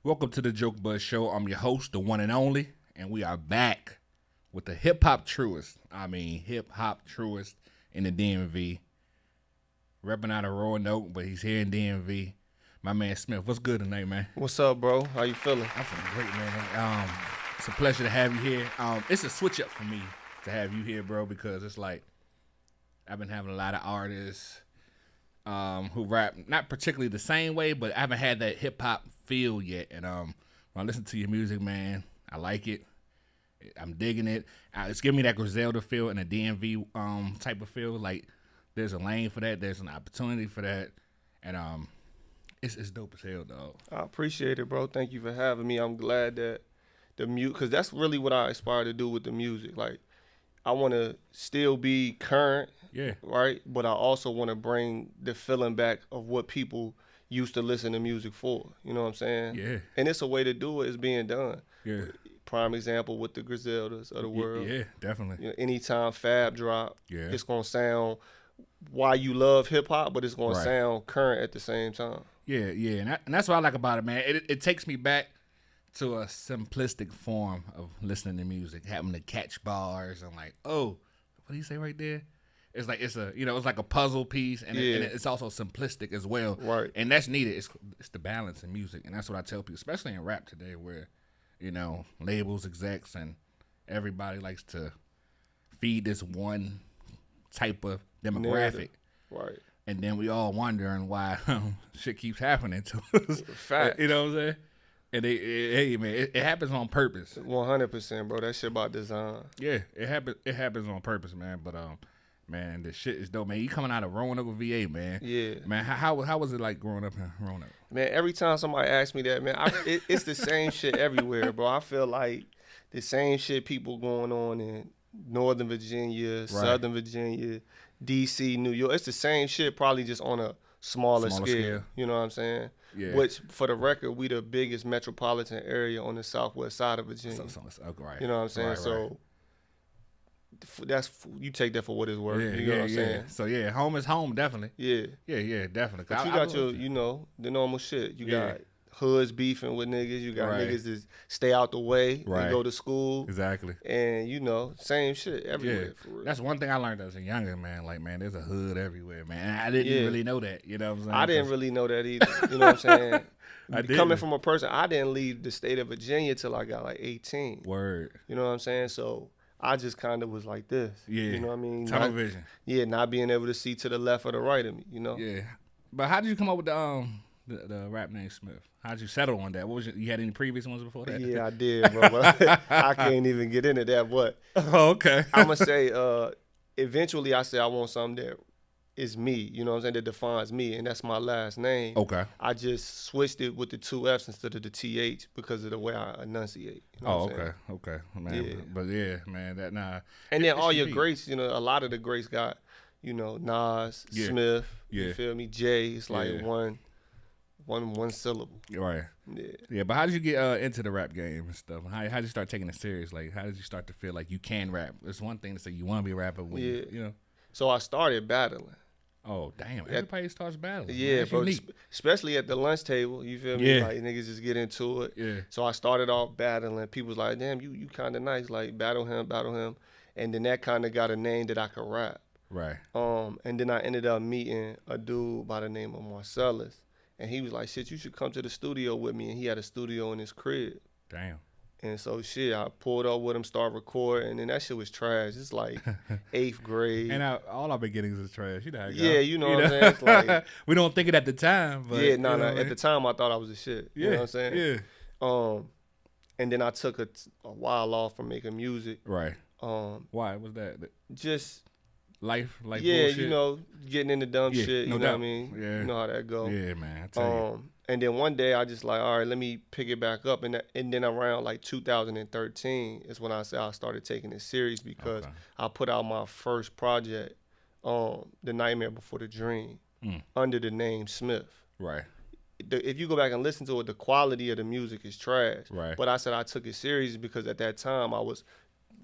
Welcome to the Jokebudd Show. I'm your host, the one and only, and we are back with the hip-hop truest. Hip-hop truest in the DMV. Repping out of Roanoke, but he's here in DMV. My man Smiff. What's good tonight, man? What's up, bro? How you feeling? I'm feeling great, man. It's a pleasure to have you here. It's a switch-up for me to have you here, bro, because it's like I've been having a lot of artists who rap not particularly the same way, but I haven't had that hip hop feel yet. And when I listen to your music, man, I like it. I'm digging it. It's giving me that Griselda feel and a DMV type of feel. Like there's a lane for that. There's an opportunity for that, and it's dope as hell, dog. I appreciate it, bro. Thank you for having me. I'm glad that the music, because that's really what I aspire to do with the music. Like I want to still be current. Yeah. Right? But I also want to bring the feeling back of what people used to listen to music for. You know what I'm saying? Yeah. And it's a way to do it. It's being done. Yeah. Prime example with the Griseldas of the world. Yeah, definitely. You know, anytime Fab drop, Yeah. it's going to sound why you love hip-hop, but it's going to sound current at the same time. Yeah. And that's what I like about it, man. It takes me back to a simplistic form of listening to music, having to catch bars. I'm like, oh, what do you say right there? It's like it's like a puzzle piece, and it's also simplistic as well. Right. And that's needed. It's the balance in music, and that's what I tell people, especially in rap today, where labels, execs, and everybody likes to feed this one type of demographic. Narrative. Right. And then we all wondering why shit keeps happening to us. Fact. You know what I'm saying? And hey man, it happens on purpose. 100%, bro. That shit about design. Yeah, it happens on purpose, man. But man, the shit is dope, man. You coming out of Roanoke, VA, man. Yeah. Man, how was it like growing up in Roanoke? Man, every time somebody asks me that, man, it's the same shit everywhere, bro. I feel like the same shit people going on in Northern Virginia, Southern Virginia, D.C., New York. It's the same shit, probably just on a smaller scale. You know what I'm saying? Yeah. Which, for the record, we the biggest metropolitan area on the southwest side of Virginia. Right. You know what I'm saying? Right. So that's, you take that for what it's worth. You know what I'm saying? So yeah, home is home, definitely. Yeah, definitely. But you got your, the normal shit. You got hoods beefing with niggas. You got niggas that stay out the way and go to school. Exactly. And, same shit everywhere, for real. That's one thing I learned as a younger man. Like, man, there's a hood everywhere, man. And I didn't really know that. You know what I'm saying? I didn't really know that either. You know what I'm saying? Coming from a person, I didn't leave the state of Virginia till I got like 18. Word. You know what I'm saying? So I just kind of was like this. Yeah. You know what I mean? Tunnel vision. Yeah, not being able to see to the left or the right of me, Yeah. But how did you come up with the rap name Smiff? How'd you settle on that? What was you had any previous ones before that? Yeah, I did, bro. But I can't even get into that. But okay. I'm going to say, eventually I said I want something that is me, you know what I'm saying, that defines me, and that's my last name. Okay. I just switched it with the two F's instead of the TH because of the way I enunciate. You know what I'm saying? Okay. Man, Yeah. But yeah, man, And then all your greats, a lot of the greats got, Nas, Smith, you feel me, Jay, it's like one syllable. Right. Yeah, but how did you get into the rap game and stuff? How did you start taking it serious? Like, how did you start to feel like you can rap? It's one thing to say you want to be a rapper when you. So I started battling. Oh, damn. Everybody starts battling. Yeah, bro. Especially at the lunch table. You feel me? Like, niggas just get into it. Yeah. So I started off battling. People was like, damn, you kind of nice. Like, battle him. And then that kind of got a name that I could rap. Right. And then I ended up meeting a dude by the name of Marcellus. And he was like, shit, you should come to the studio with me. And he had a studio in his crib. Damn. And so, shit, I pulled up with him, started recording, and that shit was trash. It's like 8th grade. And all our beginnings is trash. You know how it goes. Yeah, you know what I'm saying? It's like, we don't think it at the time. But yeah, no. At the time, I thought I was a shit. You know what I'm saying? Yeah. And then I took a while off from making music. Right. Why was that? Just life yeah, bullshit? getting into dumb shit. No you know doubt. what I mean? Yeah. You know how that go. Yeah, man. I tell you. And then one day I just like, all right, let me pick it back up. And then around like 2013 is when I said I started taking it serious because I put out my first project, The Nightmare Before the Dream, under the name Smiff. Right. If you go back and listen to it, the quality of the music is trash. Right. But I said I took it serious because at that time I was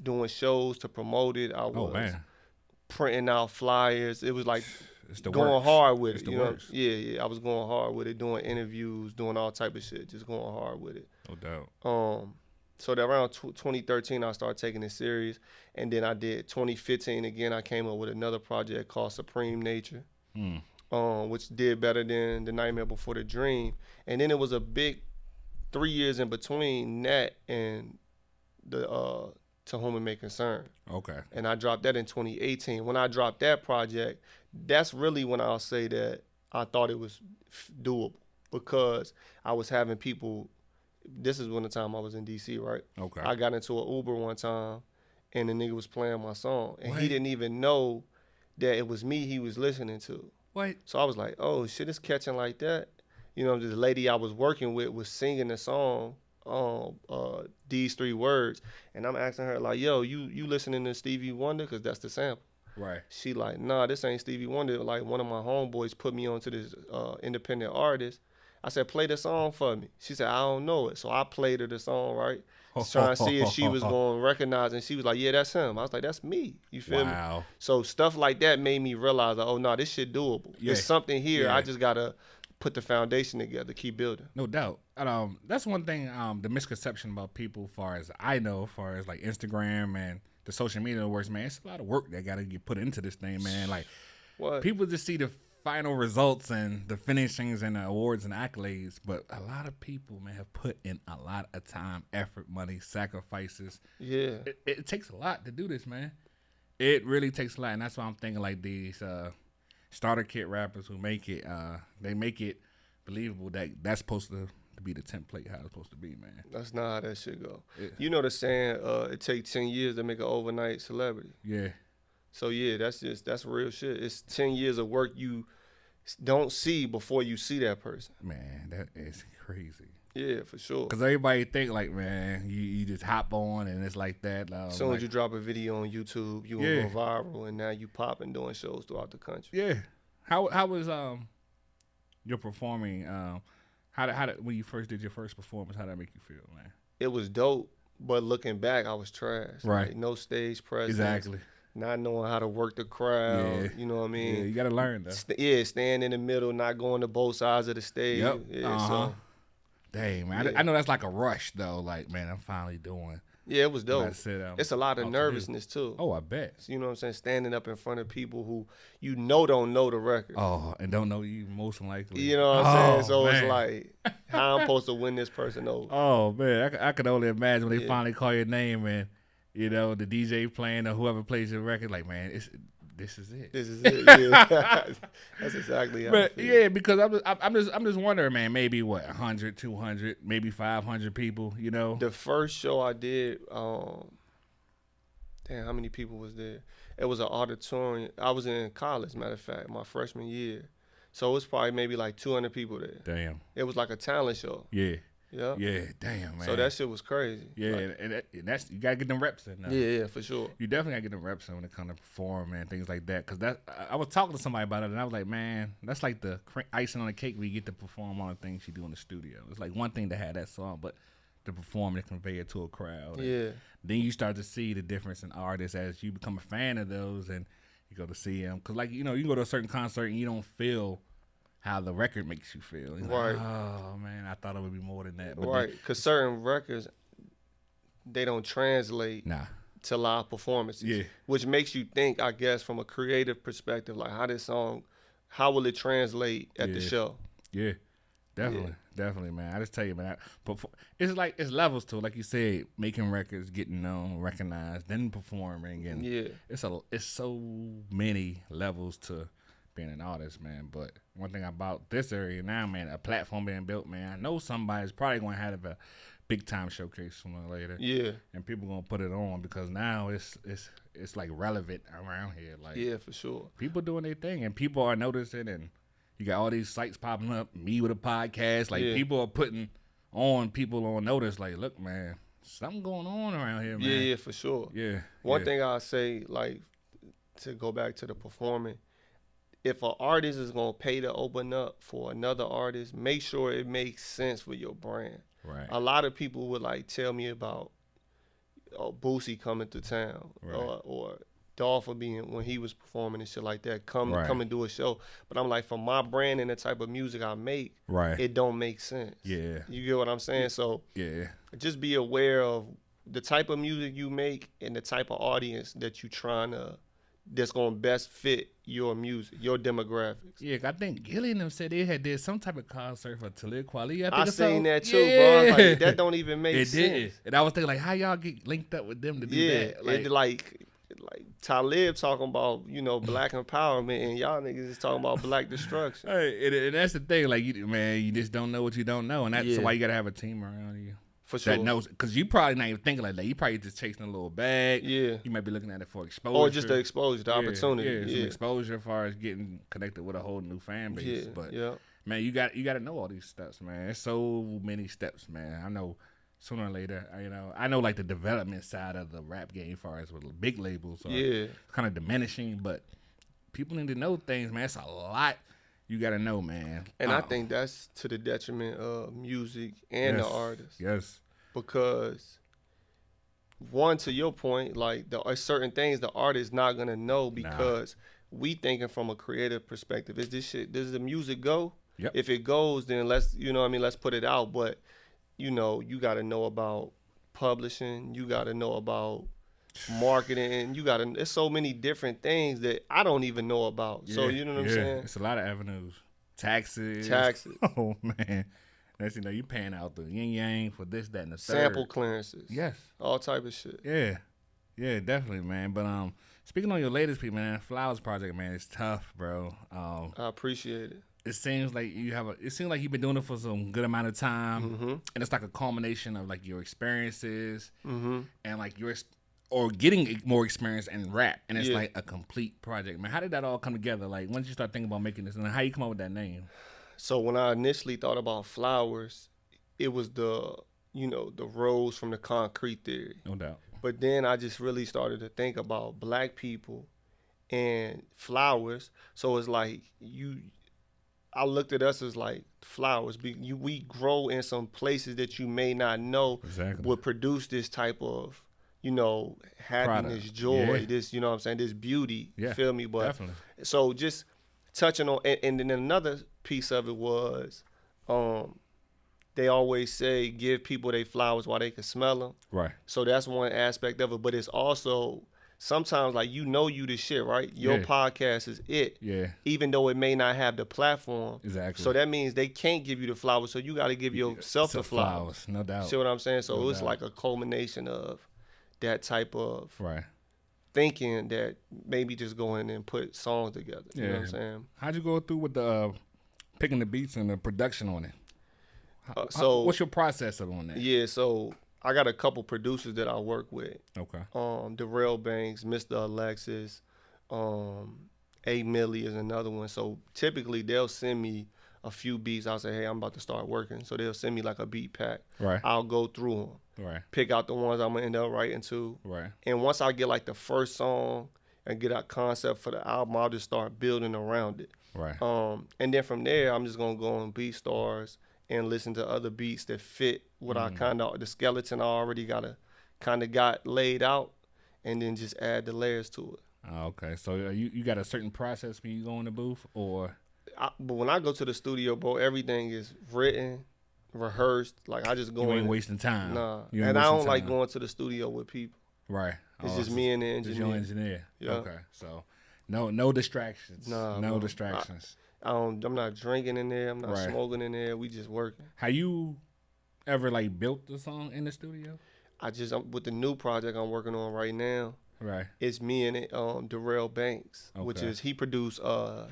doing shows to promote it. I was printing out flyers. It was like It's the going works. hard with It's it. the You know, works. yeah. I was going hard with it, doing interviews, doing all type of shit, just going hard with it. No doubt. So that around 2013, I started taking it serious, and then I did 2015 again. I came up with another project called Supreme Nature, which did better than The Nightmare Before the Dream, and then it was a big 3 years in between that and the To Whom It May Concern. Okay. And I dropped that in 2018. When I dropped that project, that's really when I'll say that I thought it was doable, because I was having people. This is when the time I was in DC, right? Okay. I got into an Uber one time, and the nigga was playing my song, and What? he didn't even know that it was me he was listening to. What? So I was like, oh shit, it's catching like that. You know, the lady I was working with was singing the song, these 3 words, and I'm asking her like, yo, you listening to Stevie Wonder? Because that's the sample. Right. She like, nah, this ain't Stevie Wonder. Like, one of my homeboys put me onto this independent artist. I said, play the song for me. She said, I don't know it. So I played her the song, right? Trying to see if she was going to recognize, and she was like, yeah, that's him. I was like, that's me. You feel me? So stuff like that made me realize, like, oh, no, this shit doable. Yeah. There's something here. Yeah. I just got to put the foundation together, keep building. No doubt. That's one thing, the misconception about people, as far as I know, as far as like Instagram and the social media works, man, it's a lot of work that got to get put into this thing, man. Like, what? People just see the final results and the finishings and the awards and accolades, but a lot of people, man, have put in a lot of time, effort, money, sacrifices. Yeah. It takes a lot to do this, man. It really takes a lot, and that's why I'm thinking like these starter kit rappers who make it, they make it believable that that's supposed to be the template, how it's supposed to be, man. That's not how that shit go. Yeah. You know the saying, it takes 10 years to make an overnight celebrity. Yeah. So yeah, that's real shit. It's 10 years of work you don't see before you see that person. Man, that is crazy. Yeah, for sure. Because everybody think like, man, you just hop on and it's like that. As soon as you drop a video on YouTube, you gonna go viral, and now you popping doing shows throughout the country. Yeah. How was your performing? How did when you first did your first performance? How did that make you feel, man? It was dope, but looking back, I was trash. Right. Like, no stage presence. Exactly. Not knowing how to work the crowd. Yeah. You know what I mean? Yeah, you gotta learn though. Staying in the middle, not going to both sides of the stage. Yep. Yeah, so. Dang, man. Yeah. I know that's like a rush though. Like, man, I'm finally doing. Yeah, it was dope. It's a lot of nervousness too. Oh, I bet. So, you know what I'm saying? Standing up in front of people who don't know the record. Oh, and don't know you most likely. You know what I'm saying? So man. It's like, how I'm supposed to win this person over? Oh man, I could only imagine when they finally call your name and the DJ playing or whoever plays your record. Like, man, this is it. This is it. Yeah. That's exactly how. But yeah, because I'm just wondering, man. Maybe what 100, 200, maybe 500 people. The first show I did, damn, how many people was there? It was an auditorium. I was in college, matter of fact, my freshman year. So it was probably maybe like 200 people there. Damn. It was like a talent show. Yeah. Yeah. Yeah. Damn, man. So that shit was crazy. Yeah, like, and that's you gotta get them reps in. Now. Yeah, for sure. You definitely gotta get them reps in when it comes to performing and things like that. Cause I was talking to somebody about it, and I was like, man, that's like the icing on the cake where you get to perform all the things you do in the studio. It's like one thing to have that song, but to perform and convey it to a crowd. Yeah. Then you start to see the difference in artists as you become a fan of those, and you go to see them. Cause like you can go to a certain concert and you don't feel how the record makes you feel. Right. Like, oh man, I thought it would be more than that. But right. Because certain records, they don't translate to live performances. Yeah. Which makes you think, I guess, from a creative perspective, like how will it translate at the show? Yeah. Definitely, man. I just tell you, man. It's levels to it. Like you said, making records, getting known, recognized, then performing, and it's so many levels to being an artist, man. But one thing about this area now, man, a platform being built, man, I know somebody's probably going to have a big time showcase sooner or later. Yeah. And people going to put it on because now it's like relevant around here. Like, yeah, for sure. People doing their thing and people are noticing, and you got all these sites popping up, me with a podcast. Like, people are putting people on notice. Like, look, man, something going on around here, man. Yeah, for sure. Yeah. One thing I'll say, like, to go back to the performing, if an artist is going to pay to open up for another artist, make sure it makes sense for your brand. Right. A lot of people would, like, tell me about Boosie coming to town, right. or Dolph would be when he was performing and shit like that. Come Right. and do a show. But I'm like, for my brand and the type of music I make, Right. it don't make sense. Yeah. You get what I'm saying? So Yeah. just be aware of the type of music you make and the type of audience that you trying to, that's gonna best fit your music, your demographics. Yeah, I think Gilly and them said they had did some type of concert for Talib Kweli. I seen that too, yeah. bro. I was like, that don't even make sense. It did. And I was thinking, like, how y'all get linked up with them to do that? Like Talib talking about, black empowerment, and y'all niggas is talking about black destruction. Hey, and that's the thing. Like, you just don't know what you don't know. And that's why you got to have a team around you. For sure. That knows, because you probably not even thinking like that. You probably just chasing a little bag. Yeah. You might be looking at it for exposure. Or just the exposure, the opportunity. Yeah, some exposure as far as getting connected with a whole new fan base. Yeah, but yeah. man, you got to know all these steps, man. There's so many steps, man. I know sooner or later, I know like the development side of the rap game as far as with big labels are kind of diminishing, but people need to know things, man. It's a lot you got to know, man. And I think that's to the detriment of music and the artist. Yes. Because, one, to your point, like, there are certain things the artist not going to know because we thinking from a creative perspective. Does the music go? Yep. If it goes, then let's put it out. But, you got to know about publishing. You got to know about marketing. There's so many different things that I don't even know about. Yeah, so, you know what I'm saying? It's a lot of avenues. Taxes. Oh, man. Next thing you know, you paying out the yin yang for this, that, and the sample clearances. Yes. All type of shit. Yeah. Yeah, definitely, man. But speaking on your latest piece, man, Flowers Project, man, it's tough, bro. I appreciate it. It seems like you've been doing it for some good amount of time, and it's like a culmination of like your experiences and like or getting more experience in rap, and it's like a complete project, man. How did that all come together? Like, when did you start thinking about making this, and how you come up with that name? So when I initially thought about Flowers, it was the rose from the concrete theory. No doubt. But then I just really started to think about black people and flowers. So it's like I looked at us as like flowers. We grow in some places that you may not know would produce this type of, happiness, product. Joy, this, what I'm saying, this beauty. Yeah, feel me? But definitely. So just touching on, and then another piece of it was, they always say give people their flowers while they can smell them. Right. So that's one aspect of it, but it's also sometimes like you the shit, right? Your podcast is it. Yeah. Even though it may not have the platform. Exactly. So that means they can't give you the flowers, so you got to give yourself the flowers. No doubt. See what I'm saying? So it's like a culmination of that type of thinking that maybe just go in and put songs together. You know what I'm saying? How'd you go through with the picking the beats and the production on it? So what's your process on that? Yeah, so I got a couple producers that I work with. Okay. Darrell Banks, Mr. Alexis, A. Millie is another one. So typically they'll send me a few beats. I'll say, hey, I'm about to start working. So they'll send me like a beat pack. Right. I'll go through them. Right. Pick out the ones I'm gonna end up writing to. Right. And once I get like the first song and get a concept for the album, I'll just start building around it. Right. And then from there, I'm just gonna go on BeatStars and listen to other beats that fit what I the skeleton I already got laid out, and then just add the layers to it. Okay, so you got a certain process when you go in the booth, or? But when I go to the studio, bro, everything is written, rehearsed. Like I just go. You ain't wasting time. Nah, and I don't like going to the studio with people. Right. It's just me and the engineer. Just your engineer. Yeah. Okay, so no distractions. No distractions. I'm not drinking in there. I'm not smoking in there. We just working. How you ever like built the song in the studio? I'm with the new project I'm working on right now. Right. It's me and Darrell Banks, which is he produced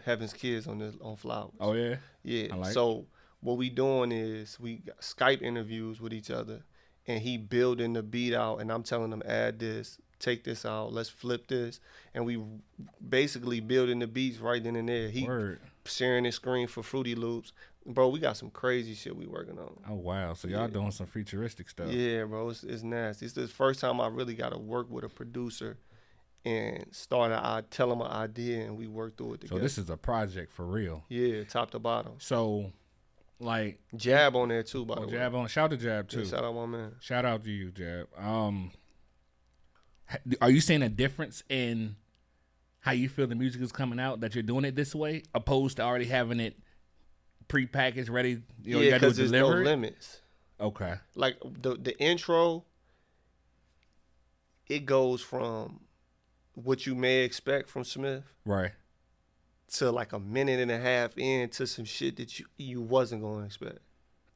Heaven's Kids on Flowers. Oh yeah. Yeah. So what we doing is we got Skype interviews with each other, and he building the beat out, and I'm telling him add this, take this out, let's flip this, and we basically building the beats right then and there. He sharing his screen for Fruity Loops. Bro, we got some crazy shit we working on. Oh, wow. So y'all doing some futuristic stuff. Yeah, bro. It's nasty. It's the first time I really got to work with a producer and tell him an idea, and we work through it together. So this is a project for real. Yeah, top to bottom. So, like... Jab on there, too, by the way. Jab on. Shout out to Jab, too. Yeah, shout out my man. Shout out to you, Jab. Are you seeing a difference in how you feel the music is coming out, that you're doing it this way, opposed to already having it pre-packaged, ready? You know, you gotta do it there's no delivered? limits. Okay. Like the intro, it goes from what you may expect from Smiff Right. to like a minute and a half into some shit that you wasn't going to expect.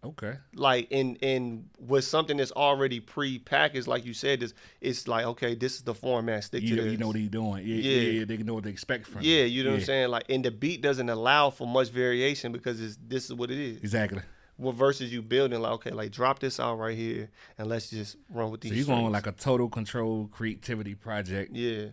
Okay. Like in with something that's already pre-packaged, like you said, it's like, okay, this is the format. Stick to this. You know what he's doing. Yeah. They know what they expect from you. Yeah, you know what I'm saying? Like, and the beat doesn't allow for much variation because this is what it is. Exactly. Well, versus you building like, okay, like drop this out right here and let's just run with these. So you're strings. going like a total control creativity project. Yeah.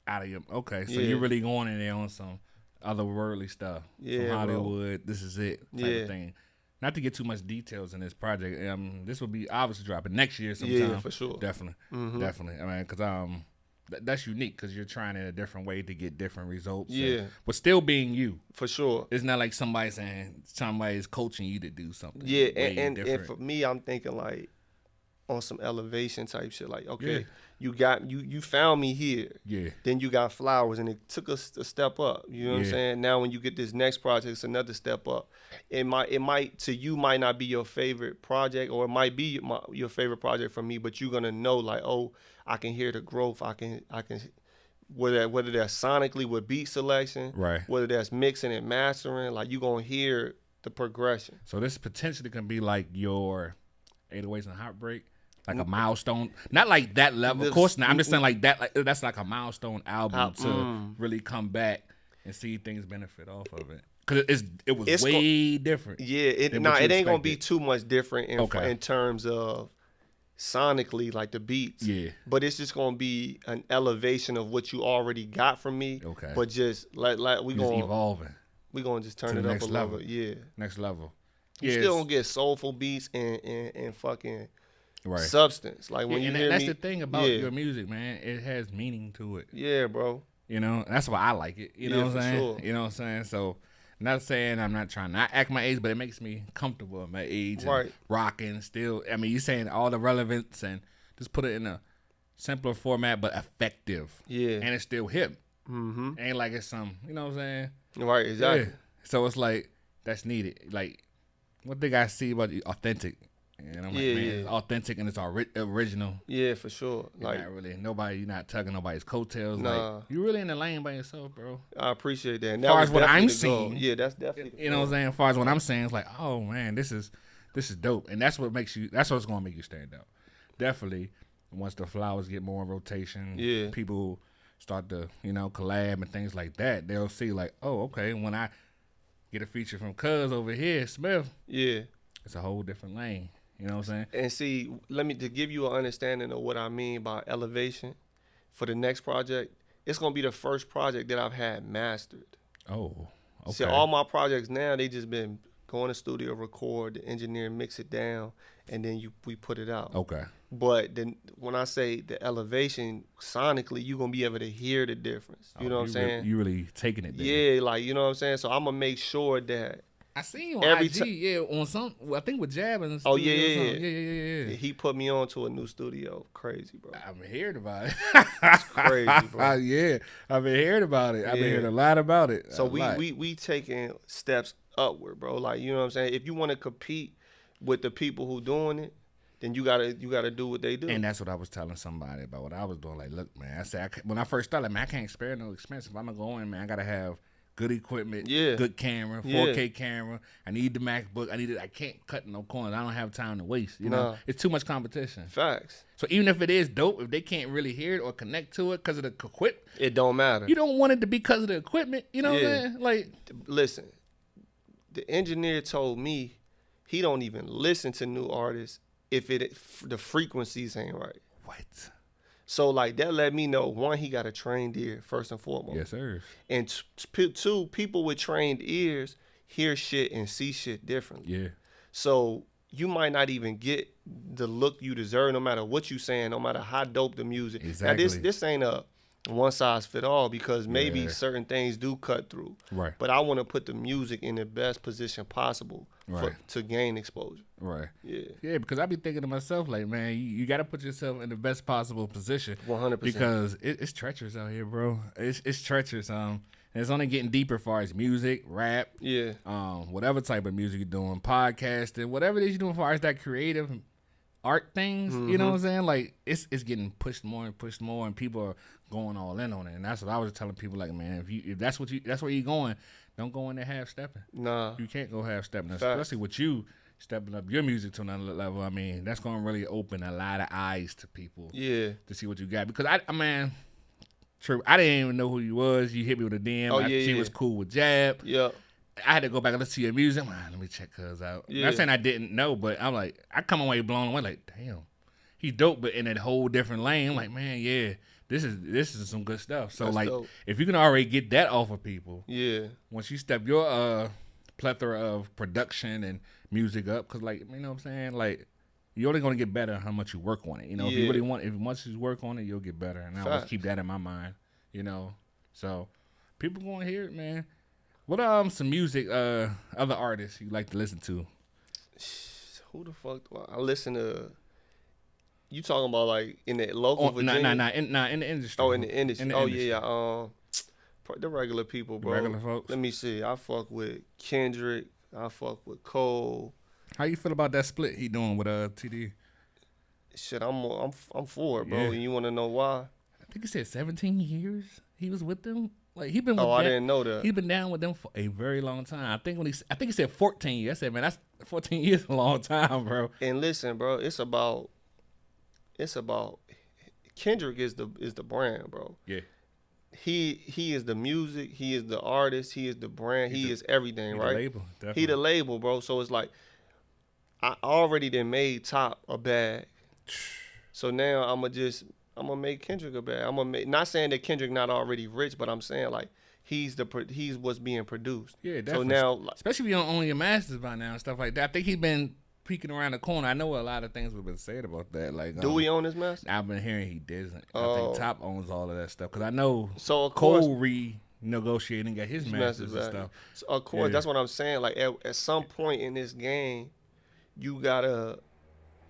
Out of your so Yeah. you're really going in there on some otherworldly stuff. Yeah, Some Hollywood, this is it type Yeah. of thing. Not to get too much details in this project. This will be obviously dropping next year sometime. Yeah, for sure. Definitely. Definitely. I mean, because that's unique because you're trying in a different way to get different results. Yeah. But still being you. For sure. It's not like somebody's coaching you to do something. Yeah, way and different. for me, I'm thinking like on some elevation type shit. Like, okay, Yeah. you found me here. Yeah. Then you got Flowers, and it took us a step up. You know what I'm Yeah. saying? Now when you get this next project, it's another step up. It might to you might not be your favorite project, or it might be your favorite project for me, but you're gonna know like, oh, I can hear the growth. I can whether that's sonically with beat selection, Right. whether that's mixing and mastering, like you gonna hear the progression. So this potentially can be like your 808s and Heartbreak, like a milestone. Not like that level, of course not. I'm just saying like that. Like, that's like a milestone album to really come back and see things benefit off of it. Because it was way different. Yeah, it ain't gonna be too much different in terms of sonically, like the beats. Yeah. But it's just gonna be an elevation of what you already got from me. Okay. But just like we gonna evolving. We gonna just turn to it the up next a level. level. Yeah. Next level. You still gonna get soulful beats and fucking right. substance. Like when you hear that's me, the thing about your music, man. It has meaning to it. Yeah, bro. You know, that's why I like it. You know what I'm saying? Sure. You know what I'm saying? So, not saying I'm not trying to act my age, but it makes me comfortable at my age. Right. And rocking still. I mean, you're saying all the relevance and just put it in a simpler format, but effective. Yeah. And it's still hip. Mm-hmm. Ain't like it's some, you know what I'm saying? Right, exactly. Yeah. So it's like, that's needed. Like, what they got to see about the authentic? And I'm like, man, it's authentic and it's original. Yeah, for sure. You're like not really you're not tugging nobody's coattails. Nah. Like, you're really in the lane by yourself, bro. I appreciate that. And as far as what I'm seeing, seeing, that's definitely. You know what I'm saying? As far as what I'm saying, it's like, oh man, this is dope, and that's what's gonna make you stand out. Definitely, once the Flowers get more in rotation, people start to collab and things like that. They'll see like, oh, okay, when I get a feature from Cuz over here, Smiff, it's a whole different lane. You know what I'm saying? And see, to give you an understanding of what I mean by elevation for the next project, it's gonna be the first project that I've had mastered. Oh, okay. See, all my projects now, they just been go in the studio, record, the engineer mix it down, and then we put it out. Okay. But then when I say the elevation sonically, you're gonna be able to hear the difference. You know what I'm saying? You really taking it there. Yeah, like you know what I'm saying? So I'm gonna make sure that I seen you on IG, on some. I think with Jab and oh yeah. He put me on to a new studio. Crazy, bro. I've been hearing about it. It's crazy, bro. Yeah, I've been hearing about it. I've been hearing a lot about it. So we taking steps upward, bro. Like you know what I'm saying. If you want to compete with the people who doing it, then you gotta do what they do. And that's what I was telling somebody about what I was doing. Like, look, man. I said when I first started, man, I can't spare no expense. If I'm gonna go in, man, I gotta have good equipment, good camera, 4K camera. I need the MacBook. I can't cut no corners. I don't have time to waste. You know, it's too much competition. Facts. So even if it is dope, if they can't really hear it or connect to it because of the equipment, it don't matter. You don't want it to be because of the equipment. You know what I'm saying? Like, listen, the engineer told me he don't even listen to new artists if the frequencies ain't right. What? So, like, that let me know, one, he got a trained ear, first and foremost. Yes, sir. And two, people with trained ears hear shit and see shit differently. Yeah. So, you might not even get the look you deserve no matter what you saying, no matter how dope the music. Exactly. Now, this ain't a one size fit all because maybe certain things do cut through. Right. But I want to put the music in the best position possible to gain exposure. Right. Yeah. Yeah, because I be thinking to myself, like, man, you got to put yourself in the best possible position. 100%. Because it's treacherous out here, bro. It's treacherous. And it's only getting deeper as far as music, rap, whatever type of music you're doing, podcasting, whatever it is you're doing as far as that creative art things, you know what I'm saying? Like, it's getting pushed more, and people are going all in on it. And that's what I was telling people, like, man, if that's where you're going, don't go in there half-stepping. Nah. You can't go half-stepping, especially with you stepping up your music to another level. I mean, that's going to really open a lot of eyes to people to see what you got. Because, true, I didn't even know who you was. You hit me with a DM. She was cool with Jab. Yeah. I had to go back and listen to your music. Let me check cuz out. Yeah. Not saying I didn't know, but I'm like, I come away blown away. Like, damn, he's dope, but in a whole different lane. I'm like, man, yeah, this is some good stuff. So that's like, dope. If you can already get that off of people, once you step your plethora of production and music up, cause like, you know what I'm saying, like, you're only gonna get better how much you work on it. You know, if you really want, if once you work on it, you'll get better. And I always keep that in my mind. You know, so people gonna hear it, man. What some music other artists you like to listen to? Who the fuck do I listen to? You talking about like in the local Virginia? Nah, in the industry. Oh, in the industry. The regular people, bro. The regular folks. Let me see. I fuck with Kendrick. I fuck with Cole. How you feel about that split he doing with TD? Shit, I'm for it, bro. Yeah. You want to know why? I think he said 17 years he was with them. Like he been with I didn't know that. He's been down with them for a very long time. I think he said 14 years. I said, man, that's 14 years a long time, bro. And listen, bro, it's about Kendrick is the brand, bro. Yeah. He is the music, he is the artist, he is the brand, he is everything, right? The label, definitely. He the label, bro. So it's like I already done made Top a bag. So now I'm gonna make Kendrick a bag. Not saying that Kendrick not already rich, but I'm saying like he's what's being produced. Yeah, definitely. So now, like, especially if you don't own your masters by now and stuff like that. I think he's been peeking around the corner. I know a lot of things have been said about that. Like, do we own his master? I've been hearing he doesn't. I think Top owns all of that stuff because I know. So of course, Cole renegotiating got his masters and stuff. So of course, that's what I'm saying. Like at some point in this game, you gotta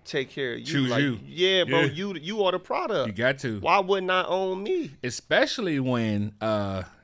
take care of you. Choose like, you. Yeah, bro. Yeah. You are the product. You got to. Why wouldn't I own me? Especially when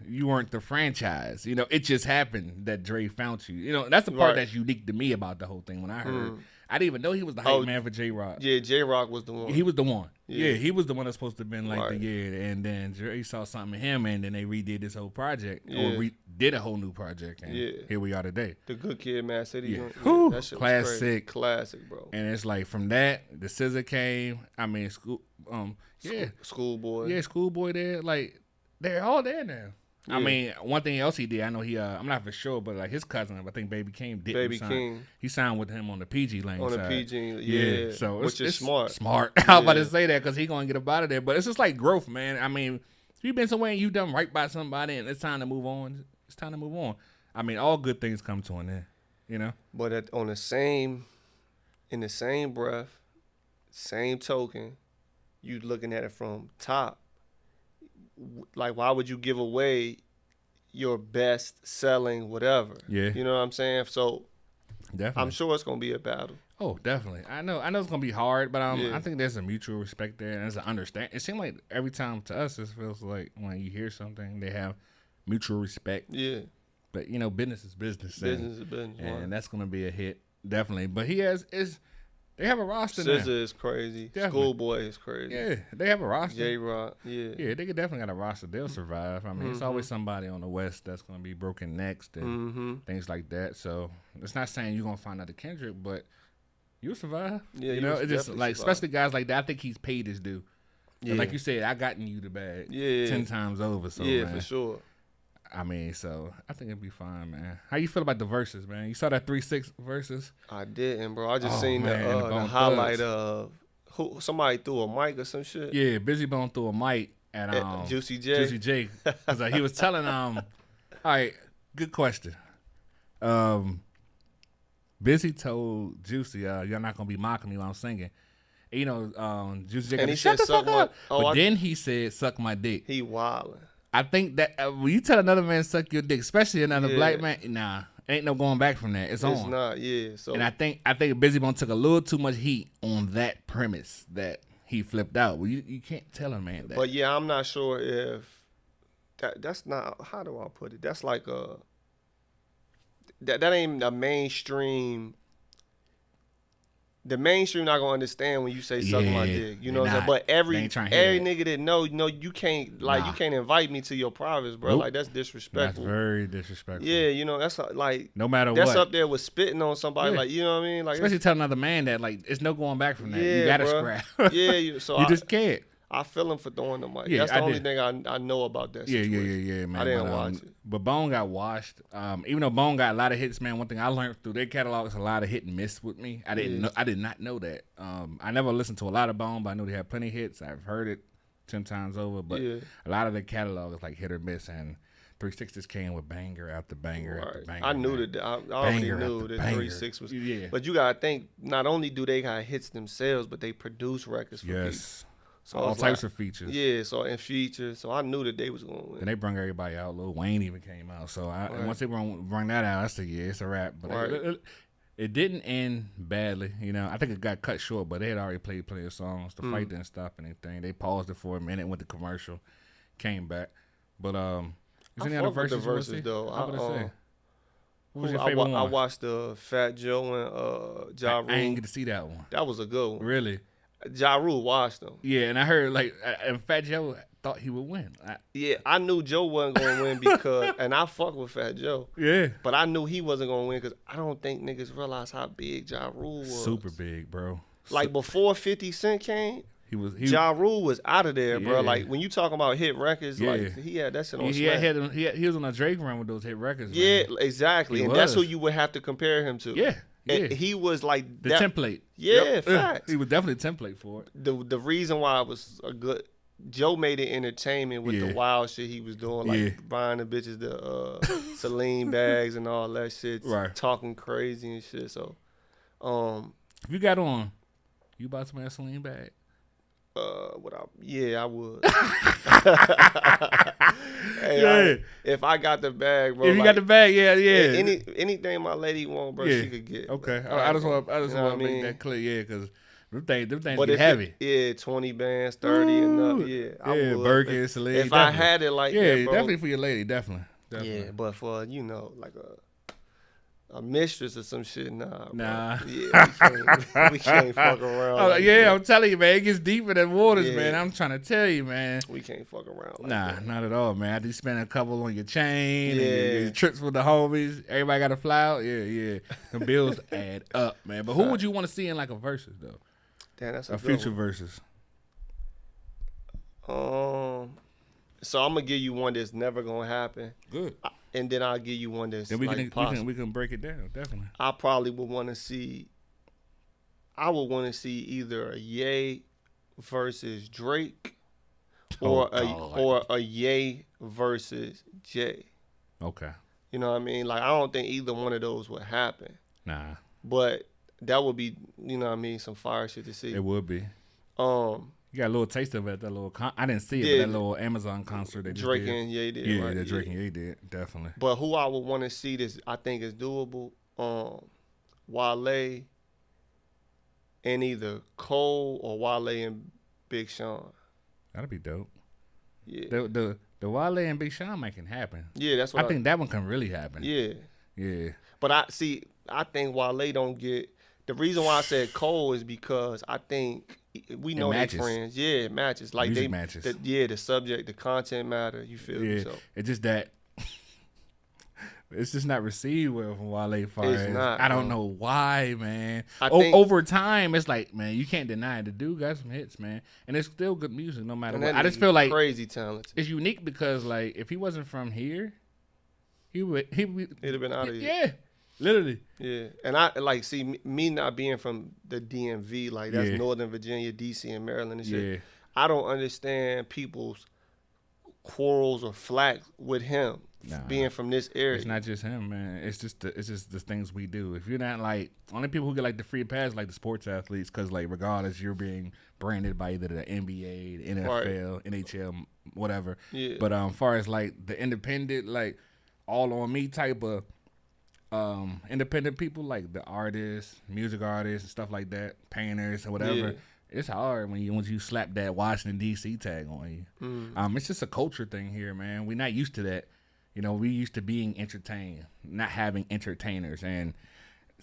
you weren't the franchise. You know, it just happened that Dre found you. You know, that's the part that's unique to me about the whole thing. When I heard, I didn't even know he was the hype man for J-Rock. Yeah, J-Rock was the one. He was the one. Yeah, he was the one that's supposed to have been like and then Dre saw something in him, and then they redid this whole project or did a whole new project, and here we are today. The Good Kid, Mad City. Yeah. That shit classic, classic, bro. And it's like from that, the SZA came. I mean, Schoolboy. Yeah, Schoolboy there. Like they're all there now. Yeah. I mean, one thing else he did, I know he, I'm not for sure, but like his cousin, I think Baby King did. Baby King. He signed with him on the PG lane on side. The PG, yeah. So which is smart. Smart. I was about to say that because he going to get up out of there. But it's just like growth, man. I mean, if you've been somewhere and you've done right by somebody and it's time to move on, it's time to move on. I mean, all good things come to an end, you know? But in the same breath, same token, you looking at it from Top. Like, why would you give away your best selling whatever? Yeah. You know what I'm saying? So definitely. I'm sure it's going to be a battle. Oh, definitely. I know it's going to be hard, but I think there's a mutual respect there and there's an understanding. It seems like every time to us, it feels like when you hear something, they have mutual respect. Yeah. But, you know, business is business. Business is business. And that's going to be a hit, definitely. But they have a roster now. SZA is crazy. Schoolboy is crazy. Yeah, they have a roster. J-Rock, yeah. Yeah, they could definitely got a roster. They'll survive. I mean, it's always somebody on the West that's going to be broken next and things like that. So it's not saying you're going to find out the Kendrick, but you'll survive. Yeah, you know, it's just like, especially guys like that, I think he's paid his due. Yeah. Like you said, I gotten you the bag 10 times over. So, man, for sure. I mean, so I think it'd be fine, man. How you feel about the verses, man? You saw that 3-6 verses? I didn't, bro. I just seen the highlight of somebody threw a mic or some shit. Yeah, Busy Bone threw a mic at Juicy J. Juicy J. Because he was telling all right, good question. Busy told Juicy, y'all not gonna be mocking me while I'm singing. You know, Juicy J got And to he shut said, the fuck "Suck my-" up. Oh, But then he said, suck my dick. He wildin'. I think that when you tell another man suck your dick, especially another black man, nah, ain't no going back from that. It's on. It's not, yeah. So, and I think Busy Bone took a little too much heat on that premise that he flipped out. Well, you can't tell a man that. But yeah, I'm not sure if that's not, how do I put it? That's like that ain't a mainstream. The mainstream not gonna understand when you say suck my dick. You know what I'm saying? But every nigga that know, you can't you can't invite me to your privates, bro. Nope. Like that's disrespectful. That's very disrespectful. Yeah, you know, that's like no matter that's what. That's up there with spitting on somebody, like, you know what I mean? Like, especially telling another man that, like, it's no going back from that. You gotta scrap. Yeah, so you just can't. I feel him for throwing the mic. That's the only thing I know about that situation. Yeah, man. I didn't watch it. But Bone got washed. Even though Bone got a lot of hits, man, one thing I learned through their catalog is a lot of hit and miss with me. I did not know that. I never listened to a lot of Bone, but I know they had plenty of hits. I've heard it 10 times over. But a lot of their catalog is like hit or miss, and 360s came with banger after banger after banger. I knew that. I already knew that 360 was. Yeah. But you gotta think, not only do they got hits themselves, but they produce records for people. So all types of features. Yeah, and features. So I knew that they was going to win. Then they bring everybody out. Lil Wayne even came out. So once they bring that out, I said, yeah, it's a wrap. But it didn't end badly. You know, I think it got cut short, but they had already played plenty of songs. The fight didn't stop anything. They paused it for a minute, went to commercial, came back. But is any other verses though? What was your favorite one? I watched the Fat Joe and Ja Rule. I didn't get to see that one. That was a good one. Really? Ja Rule watched them. Yeah, and I heard and Fat Joe thought he would win. I knew Joe wasn't gonna win because, and I fuck with Fat Joe. Yeah, but I knew he wasn't gonna win because I don't think niggas realize how big Ja Rule was. Super big, bro. Like before 50 Cent came, Ja Rule was out of there, bro. Like when you talking about hit records, like he had that shit on. He was on a Drake run with those hit records. Yeah, man. Exactly, and that's who you would have to compare him to. Yeah. And he was like the template. Yeah, facts. He was definitely a template for it. The reason why it was a good, Joe made it entertainment with the wild shit he was doing, like buying the bitches the Celine bags and all that shit, talking crazy and shit. So, if you got on, you bought some Celine bag. I would. If I got the bag, bro. If you got the bag, yeah. Anything my lady want, bro, she could get. Okay, I just want to make that clear, because them things get heavy. 20 bands, 30 and up. I would. Birkin, Celine. If I had it like that, bro. Definitely for your lady, definitely. Yeah, but for like a mistress or some shit, nah. Yeah, we can't fuck around. I'm telling you, man, it gets deeper than waters, man. I'm trying to tell you, man. We can't fuck around. Not at all, man. After you spend a couple on your chain, and your trips with the homies, everybody got to fly out. Yeah. The bills add up, man. But who would you want to see in like a versus though? Damn, that's a future versus. So I'm gonna give you one that's never gonna happen. Good. And then I'll give you one that's we can break it down, definitely. I probably would want to see. I would want to see either a Ye versus Drake, or a Ye versus Jay. Okay. You know what I mean? Like I don't think either one of those would happen. Nah. But that would be, you know what I mean, some fire shit to see. It would be. You got a little taste of it at that little. I didn't see it, but that little Amazon concert they just Drake and Ye did. Yeah, right? Drake and Ye did, definitely. But who I would want to see this, I think is doable. Wale and either Cole or Wale and Big Sean. That'd be dope. Yeah. The Wale and Big Sean making happen. Yeah, that's what I think that one can really happen. Yeah. Yeah. But I think Wale don't get. The reason why I said Cole is because I think we know they're friends. Yeah, it matches. Like music matches. The subject, the content matter. You feel me? So it's just that it's just not received well from Wale far. It's not. I don't know why, man. Over time, it's like, man, you can't deny it. The dude got some hits, man, and it's still good music no matter what. I just feel like crazy talented. It's unique because like if he wasn't from here, he'd have been out of here. Yeah. Literally. Yeah. And I like see me not being from the DMV, like that's Northern Virginia, DC, and Maryland and shit. I don't understand people's quarrels or flack with him. being from this area. It's not just him, man. It's just the things we do. If you're not like only people who get like the free pass like the sports athletes, because like regardless you're being branded by either the NBA, the NFL, right. NHL, whatever. Yeah. But far as like the independent, like all on me type of independent people, like the artists, music artists, and stuff like that, painters or whatever. Yeah. It's hard when you slap that Washington D.C. tag on you. Mm. It's just a culture thing here, man. We're not used to that. You know, we used to being entertained, not having entertainers. And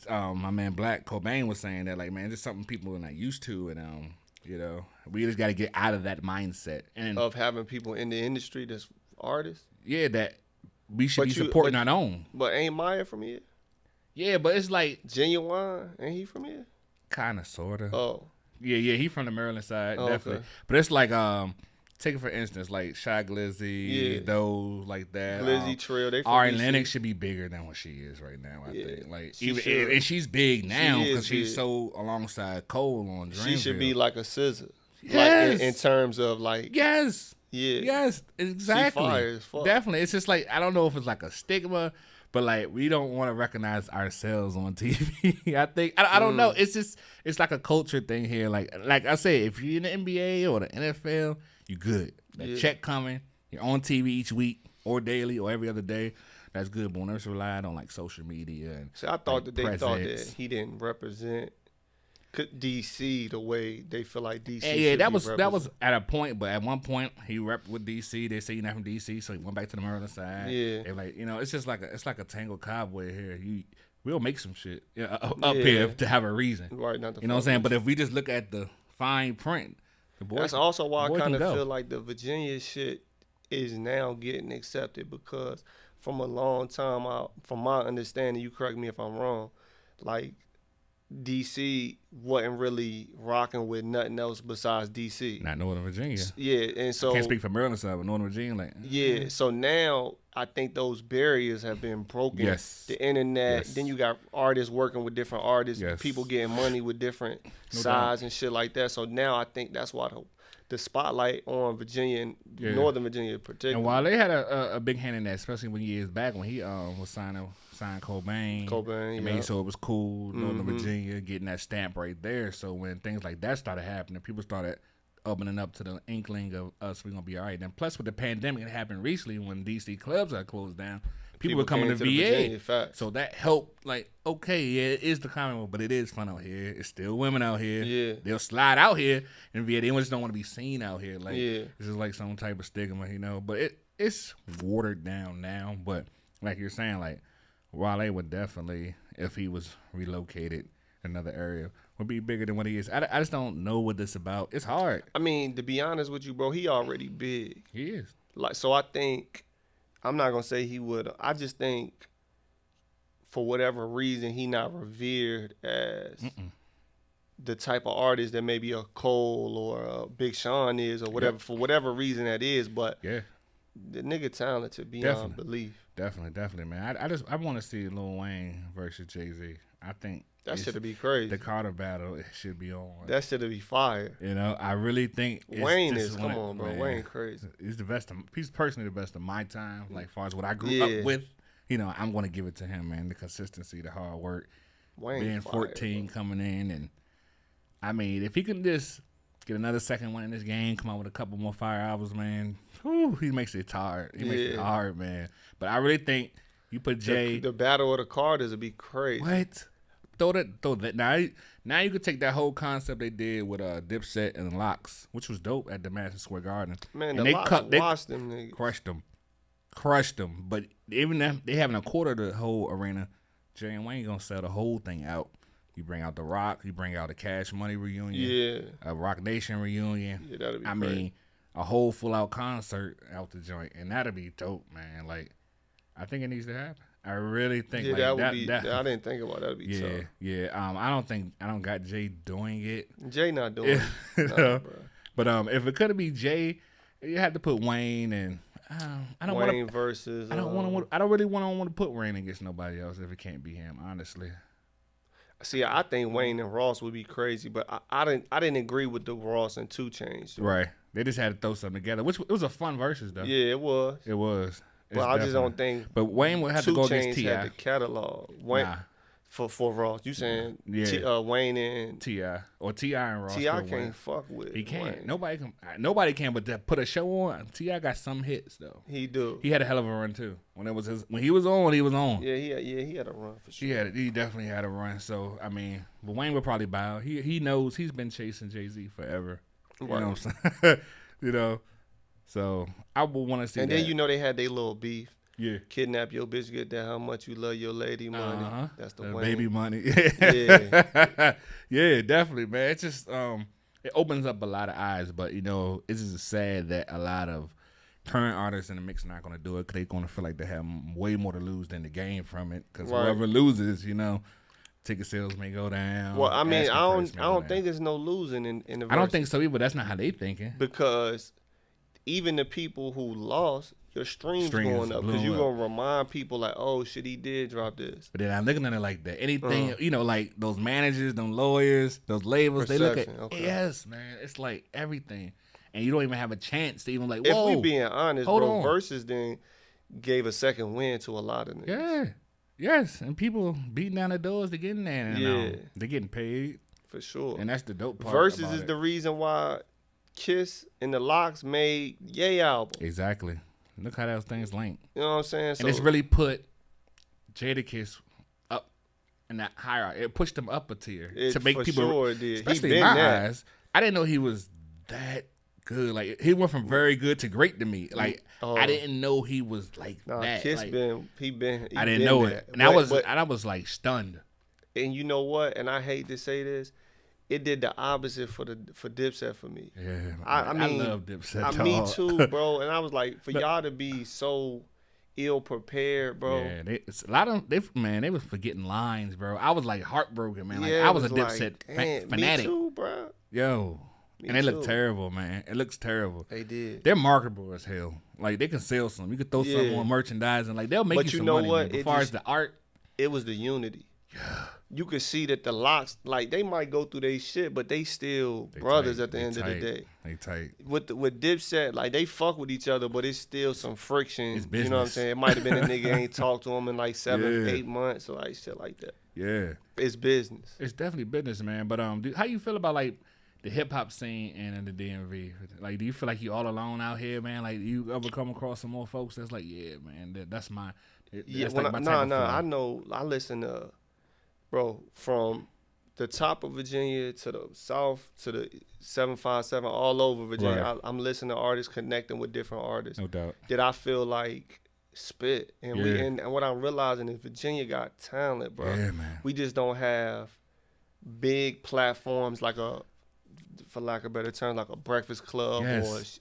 my man Black Cobain was saying that, like, man, it's something people are not used to. And, you know, we just got to get out of that mindset. And of having people in the industry that's artists? Yeah, that we should be supporting our own. But ain't Maya from here? Yeah, but it's like. Genuine, ain't he from here? Kind of, sort of. Oh. Yeah, he from the Maryland side, definitely. Okay. But it's like, take it for instance, like Shy Glizzy, those like that. Glizzy Trail, they from Ari Lennox should be bigger than what she is right now. I think, like, and she's big now because she's so alongside Cole on Dreamville. She should be like a SZA, yes, like in terms of like yes, exactly, she fire as fuck. Definitely. It's just like I don't know if it's like a stigma. But, like, we don't want to recognize ourselves on TV. I think, I don't know. It's just, it's like a culture thing here. Like I say, if you're in the NBA or the NFL, you're good. That check coming. You're on TV each week or daily or every other day. That's good. But whenever relied on, like, social media. And I thought that they thought that he didn't represent DC the way they feel like DC. Yeah, that was at a point, but at one point he repped with DC. They say you're not from DC, so he went back to the Maryland side. Yeah, and like it's just like a tangled cobweb here. We'll make some shit up here to have a reason, right? Not you know what I'm saying. But if we just look at the fine print, that's also why I kind of feel like the Virginia shit is now getting accepted because from a long time out, from my understanding, you correct me if I'm wrong, like. DC wasn't really rocking with nothing else besides DC. Not Northern Virginia. Yeah, and so I can't speak for Maryland side, but Northern Virginia, like yeah. So now I think those barriers have been broken. Yes. The internet. Yes. Then you got artists working with different artists. Yes. People getting money with different sides and shit like that. So now I think that's why the spotlight on Virginia and Northern Virginia in particular. And while they had a big hand in that, especially when years back when he was signed Cobain, and made so it was cool, Northern Virginia getting that stamp right there. So when things like that started happening, people started opening up to the inkling of us, we're gonna be all right. And plus with the pandemic that happened recently when DC clubs are closed down, people were coming to VA. So that helped, like, okay, yeah, it is the Commonwealth, but it is fun out here. It's still women out here. Yeah. They'll slide out here in VA. They just don't want to be seen out here. Like, this is like some type of stigma, you know. But it's watered down now. But like you're saying, like, Wale would definitely, if he was relocated another area, would be bigger than what he is. I just don't know what this about. It's hard. I mean, to be honest with you, bro, he already big. He is. Like, so I think, I'm not going to say he would. I just think for whatever reason, he not revered as the type of artist that maybe a Cole or a Big Sean is or whatever, for whatever reason that is. But the nigga talented beyond belief. Definitely, man. I want to see Lil Wayne versus Jay-Z. I think that should be crazy. The Carter battle should be on. That should be fire. You know, I really think Wayne is. Come on, bro. Man, Wayne crazy. He's the best. He's personally the best of my time. Like, as far as what I grew up with, you know, I'm going to give it to him, man. The consistency, the hard work. Wayne being 14, bro. coming in, and I mean, if he can just get another second one in this game, come out with a couple more fire albums, man. Whew, he makes it hard. He makes it hard, man. But I really think you put Jay. The battle of the Carters would be crazy. What? Throw that. Now you could take that whole concept they did with Dipset and Locks, which was dope at the Madison Square Garden. Man, and the Locks washed them niggas. Crushed them. But even if they having a quarter of the whole arena, Jay and Wayne gonna sell the whole thing out. You bring out the Rock, you bring out a Cash Money reunion, a Rock Nation reunion. Yeah, that'd be I mean, a whole full out concert out the joint, and that'd be dope, man. Like, I think it needs to happen. I really think that would be. I didn't think about that. That'd be tough. Yeah. I don't got Jay doing it. Jay not doing it. Nah, bro. But if it could be Jay, you had to put Wayne and I don't want Wayne versus. I don't really want to put Wayne against nobody else if it can't be him. Honestly. See, I think Wayne and Ross would be crazy, but I didn't agree with the Ross and 2 Chainz. Right. They just had to throw something together, which it was a fun versus though. Yeah, it was. It was. But I just don't think. But Wayne would have to 2 go Chainz against T.I. had the catalog. Wayne, for Ross. You saying Wayne and T.I. or T.I. and Ross. T.I. can't fuck with. He can't. Wayne. Nobody can. But to put a show on, T.I. got some hits though. He do. He had a hell of a run too. When he was on, he was on. Yeah, he had a run for sure. He definitely had a run. So I mean, but Wayne would probably bow. He knows he's been chasing Jay-Z forever. You know what I'm saying? You know. So I would want to see. And that. then they had their little beef. Yeah. Kidnap your bitch, get that how much you love your lady money. That's the Wayne. Baby money. Yeah. Yeah, definitely, man. It's just it opens up a lot of eyes, but it's just sad that a lot of current artists in the mix are not going to do it because they're going to feel like they have way more to lose than to gain from it. Because whoever loses, ticket sales may go down. Well, I mean, I don't think there's no losing in the verse. I don't think so either. That's not how they thinking. Because even the people who lost, your streams going up because you're going to remind people like, oh, shit, he did drop this. But then I'm looking at it like that. Anything, like those managers, them lawyers, those labels, they look at, yes, man, it's like everything. And you don't even have a chance to even like, whoa. If we being honest, bro, Versus then gave a second win to a lot of niggas. Yeah. Yes, and people beating down the doors to get in there. And, they're getting paid. For sure. And that's the dope part. Versus is the reason why Kiss and the Lox made Ye album. Exactly. Look how those things link. You know what I'm saying? And it's really put Jadakiss up in that hierarchy. It pushed him up a tier to make people, sure it did. especially in my eyes. I didn't know he was that good. Like he went from very good to great to me. Like I didn't know he was like that. Kiss like, he I didn't know it, and I was like stunned. And you know what? And I hate to say this. It did the opposite for Dipset for me. Yeah, I mean, I love Dipset. Me too, bro. And I was like, for y'all to be so ill prepared, bro. Yeah, a lot of they was forgetting lines, bro. I was like heartbroken, man. Like yeah, I was a Dipset fanatic. Me too, bro. Yo, and they look terrible, man. It looks terrible. They did. They're marketable as hell. Like they can sell some. You could throw some on merchandise and like they'll make you some money. Man. As far as the art, it was the unity. Yeah. You could see that the Lox, like they might go through their shit, but they still brothers tight. At the end of the day. They tight. With Dipset, like they fuck with each other, but it's still some friction. It's business. You know what I'm saying? It might have been a nigga ain't talked to him in like 7-8 months or like shit like that. Yeah. It's business. It's definitely business, man. But how you feel about like the hip hop scene and in the DMV? Like, do you feel like you all alone out here, man? Like, you ever come across some more folks that's like, yeah, man, that's my. That's like my type of I know. I listen to. Bro, from the top of Virginia to the south to the 757, all over Virginia, right. I'm listening to artists, connecting with different artists. No doubt. That I feel like spit. And what I'm realizing is Virginia got talent, bro. Yeah, man. We just don't have big platforms like for lack of better terms, like a Breakfast Club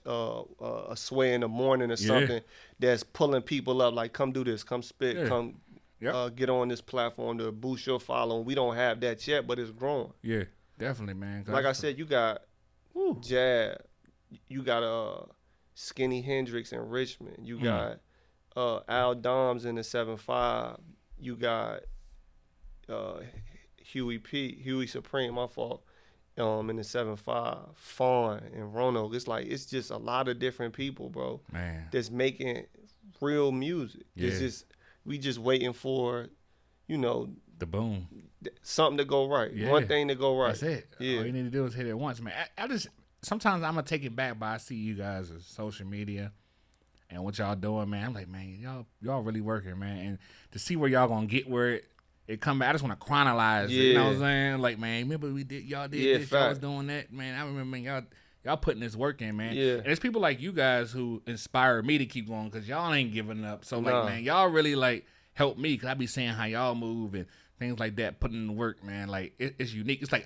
or a Sway in the Morning or something that's pulling people up like, come do this, come spit, come... Yep. Get on this platform to boost your following. We don't have that yet, but it's growing. Yeah, definitely, man. Like I said, you got Jab, you got Skinny Hendrix in Richmond, you got Al Doms in the 7-5, you got Huey Supreme, my fault, in the 7-5, Fawn and Roanoke. It's just a lot of different people, bro. Man, that's making real music. Yeah. We just waiting for, the boom, something to go right. Yeah. One thing to go right. That's it. Yeah. All you need to do is hit it once, man. I just sometimes I'm gonna take it back, but I see you guys on social media and what y'all doing, man. I'm like, man, y'all really working, man. And to see where y'all gonna get where it come back, I just want to chronologize it. You know what I'm saying? Like, man, remember y'all did this, fact. y'all was doing that, man. I remember, man, y'all putting this work in, man. Yeah. And it's people like you guys who inspire me to keep going because y'all ain't giving up. So, like, man, y'all really, like, help me because I be seeing how y'all move and things like that, putting in the work, man. Like, it's unique. It's like,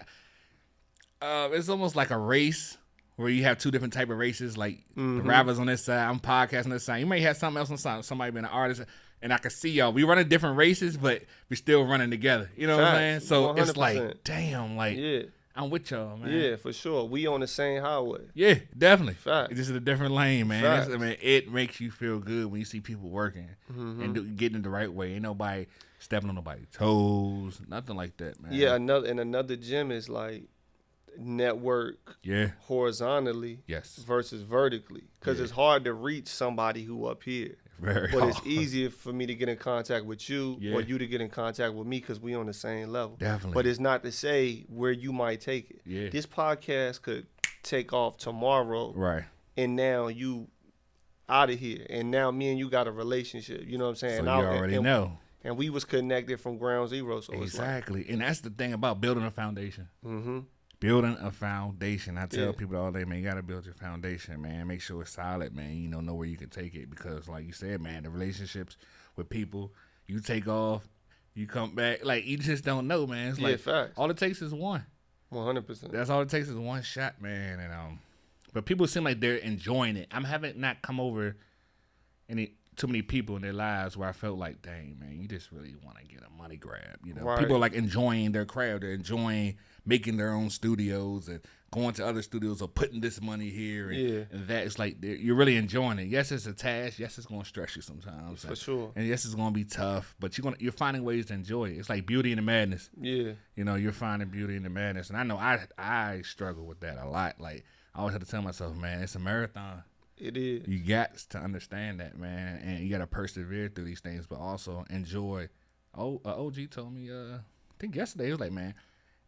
it's almost like a race where you have two different type of races. Like, the rappers on this side, I'm podcasting on this side. You may have something else on the side, somebody being an artist. And I can see y'all. We running different races, but we still running together. You know what I'm saying? So 100%. It's like, damn, like, I'm with y'all, man. Yeah, for sure. We on the same highway. Yeah, definitely. Fact. It's just a different lane, man. It makes you feel good when you see people working and getting it the right way. Ain't nobody stepping on nobody's toes, nothing like that, man. Yeah, another gym is like network horizontally versus vertically because it's hard to reach somebody who up here. Very but hard. it's easier for me to get in contact with you or you to get in contact with me because we on the same level. Definitely. But it's not to say where you might take it. Yeah. This podcast could take off tomorrow. Right. And now you out of here. And now me and you got a relationship. You know what I'm saying? So you already know. And we was connected from ground zero. So exactly. It's like, and that's the thing about building a foundation. Mm-hmm. Building a foundation. I tell people all day, man, you got to build your foundation, man. Make sure it's solid, man. You know where you can take it. Because like you said, man, the relationships with people, you take off, you come back. Like, you just don't know, man. It's like, facts. All it takes is one. 100%. That's all it takes is one shot, man. And but people seem like they're enjoying it. I'm having not come over too many people in their lives where I felt like, dang, man, you just really want to get a money grab. You know, people are like enjoying their craft. They're enjoying making their own studios and going to other studios or putting this money here and that. It's like you're really enjoying it. Yes, it's a task. Yes, it's going to stress you sometimes. For sure. And yes, it's going to be tough, but you're finding ways to enjoy it. It's like beauty in the madness. Yeah. You know, you're finding beauty in the madness. And I know I struggle with that a lot. Like, I always have to tell myself, man, it's a marathon. It is. You got to understand that, man, and you got to persevere through these things, but also enjoy. OG told me, I think yesterday, he was like, man,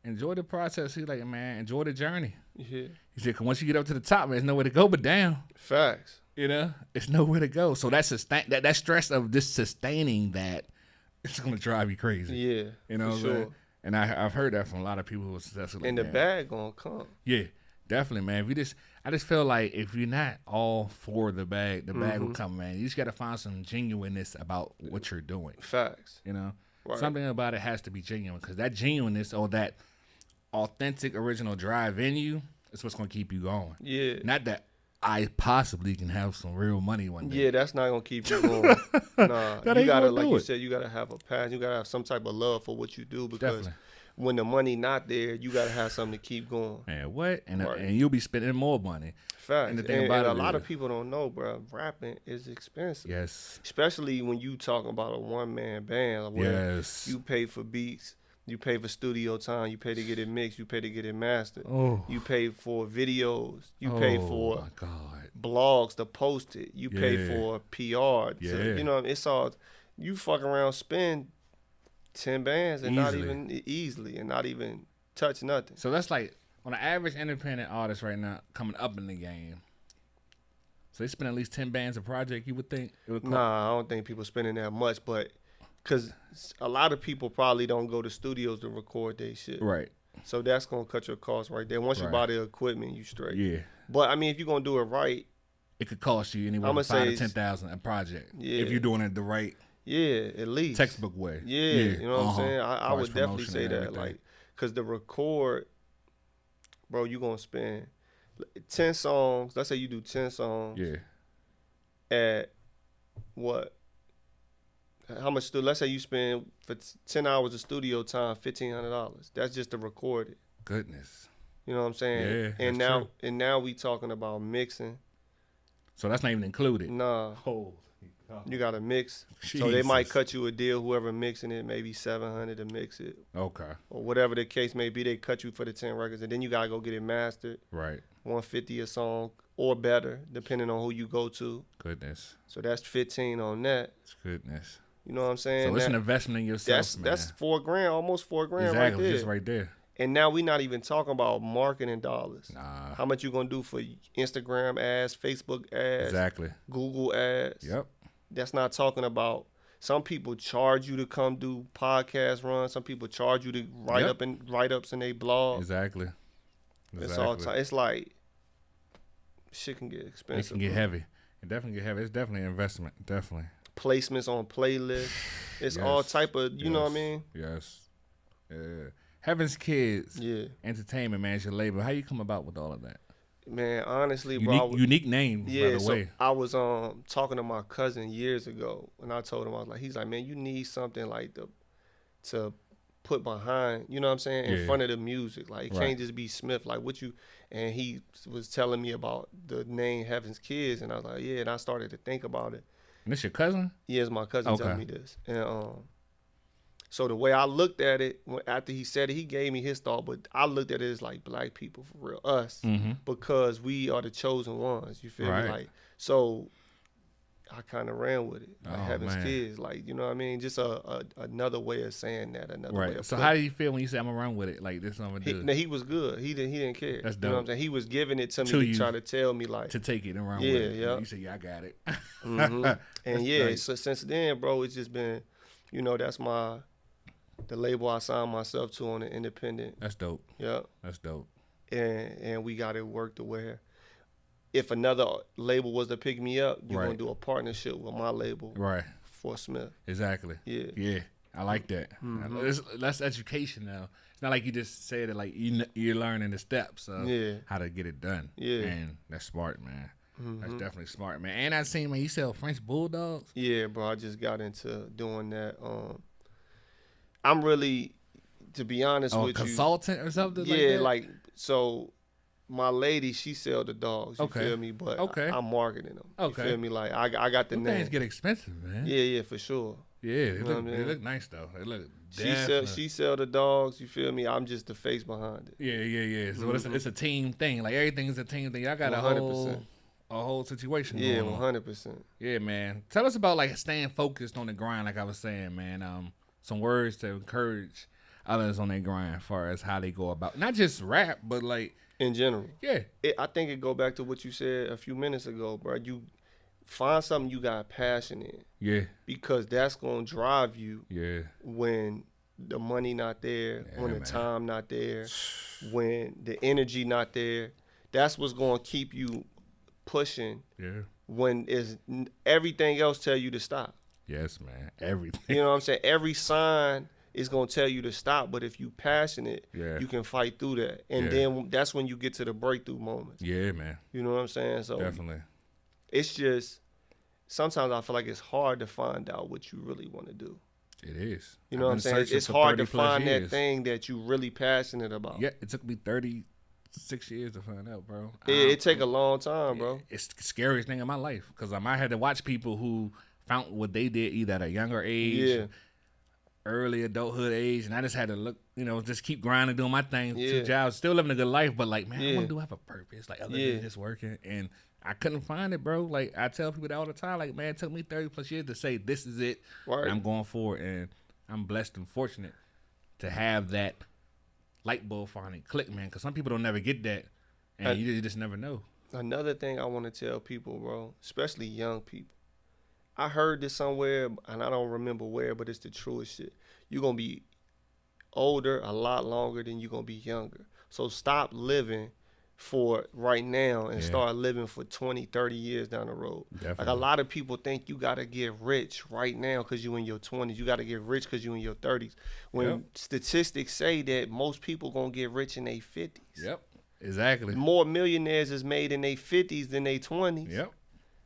enjoy the process. He's like, man, enjoy the journey. Yeah. He said, 'cause once you get up to the top, man, there's nowhere to go but down. Facts. You know, it's nowhere to go. So that stress of just sustaining that, it's gonna drive you crazy. Yeah. You know, for sure. And I've heard that from a lot of people who are successful. And the bag gonna come. Yeah. Definitely, man. I just feel like if you're not all for the bag will come, man. You just got to find some genuineness about what you're doing. Facts. You know, right. Something about it has to be genuine because that genuineness or that authentic original drive in you is what's going to keep you going. Yeah. Not that I possibly can have some real money one day. Yeah, that's not going to keep you going. Nah. You got to, like you said, you got to have a passion. You got to have some type of love for what you do because Definitely. When the money not there, you gotta have something to keep going. Man, what? And you'll be spending more money. Facts. And the thing about it, a lot of people don't know, bro. Rapping is expensive. Yes. Especially when you talking about a one-man band. Where you pay for beats, you pay for studio time, you pay to get it mixed, you pay to get it mastered. Oh. You pay for videos, you pay for blogs to post it, you pay for PR. You know, it's all you fuck around spend 10 bands and not even touch nothing. So that's like on an average independent artist right now coming up in the game. So they spend at least 10 bands a project, you would think? Nah, I don't think people spending that much, but because a lot of people probably don't go to studios to record their shit. Right. So that's going to cut your costs right there. Once you buy the equipment, you straight. Yeah. But, I mean, if you're going to do it right. It could cost you anywhere from $5,000 to $10,000 a project. Yeah. If you're doing it the right. Yeah, at least. Textbook way. Yeah, you know what I'm saying? I would definitely say that. Like, because the record, bro, you going to spend 10 songs. Let's say you do 10 songs. Yeah. At what? How much? Let's say you spend for 10 hours of studio time, $1,500. That's just to record it. Goodness. You know what I'm saying? Yeah. And now we talking about mixing. So that's not even included. Nah. Oh. You got to mix. Jesus. So they might cut you a deal, whoever mixing it, maybe $700 to mix it. Okay. Or whatever the case may be, they cut you for the 10 records, and then you got to go get it mastered. Right. $150 a song or better, depending on who you go to. Goodness. So that's $15 on that. Goodness. You know what I'm saying? So it's an investment in yourself, That's $4,000, almost $4,000 right there. Exactly, just right there. And now we not even talking about marketing dollars. Nah. How much you going to do for Instagram ads, Facebook ads, exactly, Google ads. Yep. That's not talking about. Some people charge you to come do podcast runs. Some people charge you to write ups in their blog. Exactly. It's all time. It's like shit can get expensive. It can get heavy. It definitely get heavy. It's definitely an investment. Definitely. Placements on playlists. It's all type of. You know what I mean? Yes. Yeah. Heaven's Kids. Yeah. Entertainment, man. It's your label. How you come about with all of that? Man, honestly, unique name, by the way. I was talking to my cousin years ago, and I told him, I was like, he's like, man, you need something like to put behind, you know what I'm saying, in front of the music. Like, it can't just be Smiff. Like, what you, and he was telling me about the name Heaven's Kids, and I was like, yeah, and I started to think about it. And this your cousin? Yeah, it's my cousin telling me this. And so the way I looked at it, after he said it, he gave me his thought, but I looked at it as like black people, for real, us, because we are the chosen ones, you feel me? Like, so I kind of ran with it. Like having kids, like, you know what I mean? Just another way of saying that, another way of So how do you feel when you say I'm gonna run with it? Like this is what I'm gonna do? No, he was good. He didn't care. That's dope. You know what I'm saying? He was giving it to me to try to tell me like to take it and run with it. Yeah. You say, yeah, I got it. And yeah, so since then, bro, it's just been, you know, that's the label I signed myself to on the independent. That's dope. Yeah. That's dope. And we got it worked to where if another label was to pick me up, you're gonna do a partnership with my label. Right. For Smiff. Exactly. Yeah. Yeah. I like that. That's education now. It's not like you just say that like you're learning the steps of how to get it done. Yeah. And that's smart, man. That's definitely smart, man. And I seen, man, you sell French Bulldogs. Yeah, bro. I just got into doing that. I'm really, to be honest with you, consultant or something. Yeah, like so. My lady, she sell the dogs. You feel me? But I'm marketing them. You feel me? Like I got the name. Things get expensive, man. Yeah, for sure. Yeah, they look nice though. They look. She sell the dogs. You feel me? I'm just the face behind it. Yeah. So it's a team thing. Like everything is a team thing. I got 100%. A whole situation. Yeah, 100%. Yeah, man. Tell us about like staying focused on the grind. Like I was saying, man. Some words to encourage others on their grind, as far as how they go about not just rap, but like in general. Yeah. I think it go back to what you said a few minutes ago, bro. You find something you got passion in. Yeah. Because that's gonna drive you. Yeah. When the money not there, when the time not there, when the energy not there, that's what's gonna keep you pushing. Yeah. When everything else tell you to stop. Yes, man. Everything. You know what I'm saying? Every sign is gonna tell you to stop, but if you passionate, you can fight through that. And then that's when you get to the breakthrough moments. Yeah, man. You know what I'm saying? So definitely. It's just sometimes I feel like it's hard to find out what you really want to do. It is. You know what I'm saying? It's hard to find that thing that you really passionate about. Yeah, it took me 36 years to find out, bro. It take a long time, bro. It's the scariest thing in my life because I had to watch people who found what they did either at a younger age, early adulthood age, and I just had to look, just keep grinding, doing my thing, 2 jobs, still living a good life, but like, man, I want to have a purpose, like other than just working, and I couldn't find it, bro. Like I tell people that all the time, like, man, it took me 30 plus years to say this is it, and I'm going for it, and I'm blessed and fortunate to have that light bulb finally click, man, because some people don't never get that, and you just never know. Another thing I want to tell people, bro, especially young people, I heard this somewhere, and I don't remember where, but it's the truest shit. You're going to be older a lot longer than you're going to be younger. So stop living for right now and start living for 20, 30 years down the road. Definitely. Like a lot of people think you got to get rich right now because you're in your 20s. You got to get rich because you're in your 30s. When statistics say that most people going to get rich in their 50s. Yep, exactly. More millionaires is made in their 50s than their 20s. Yep.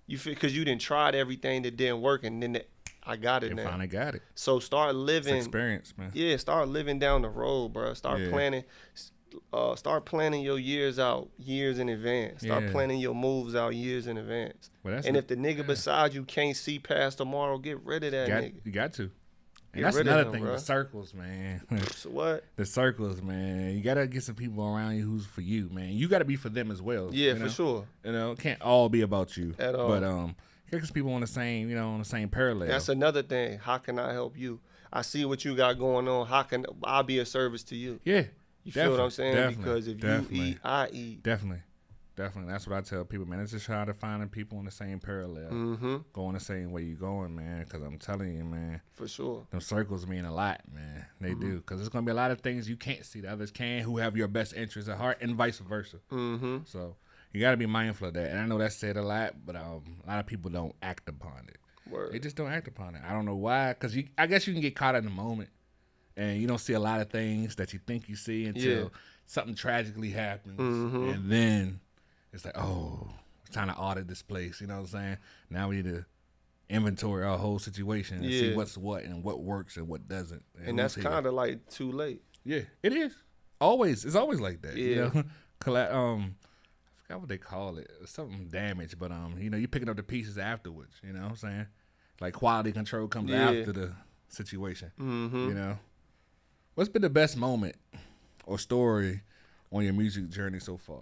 You feel because you didn't tried everything that didn't work, and then I got it now. Finally got it. So start living. It's experience, man. Yeah, start living down the road, bro. Start planning. Start planning your years out years in advance. Start planning your moves out years in advance. Well, and if the nigga beside you can't see past tomorrow, get rid of that nigga. You got to. And that's another thing, the circles, man. So what? The circles, man. You got to get some people around you who's for you, man. You got to be for them as well. Yeah, for sure. It can't all be about you. At all. But get some people on the same, on the same parallel. That's another thing. How can I help you? I see what you got going on. How can I be a service to you? Yeah. You feel what I'm saying? Because if you eat, I eat. Definitely. That's what I tell people, man. It's just trying to find people on the same parallel, going the same way you going, man. Because I'm telling you, man, for sure, them circles mean a lot, man. They do, because there's gonna be a lot of things you can't see that others can, who have your best interests at heart, and vice versa. So you got to be mindful of that. And I know that's said a lot, but a lot of people don't act upon it. Word. They just don't act upon it. I don't know why, because I guess you can get caught in the moment, and you don't see a lot of things that you think you see until something tragically happens, and then it's like, oh, it's time to audit this place. You know what I'm saying? Now we need to inventory our whole situation and see what's what and what works and what doesn't. And that's kind of like too late. Yeah, it is. It's always like that. Yeah. I forgot what they call it. Something damage, but you're picking up the pieces afterwards. You know what I'm saying? Like quality control comes after the situation. What's been the best moment or story on your music journey so far?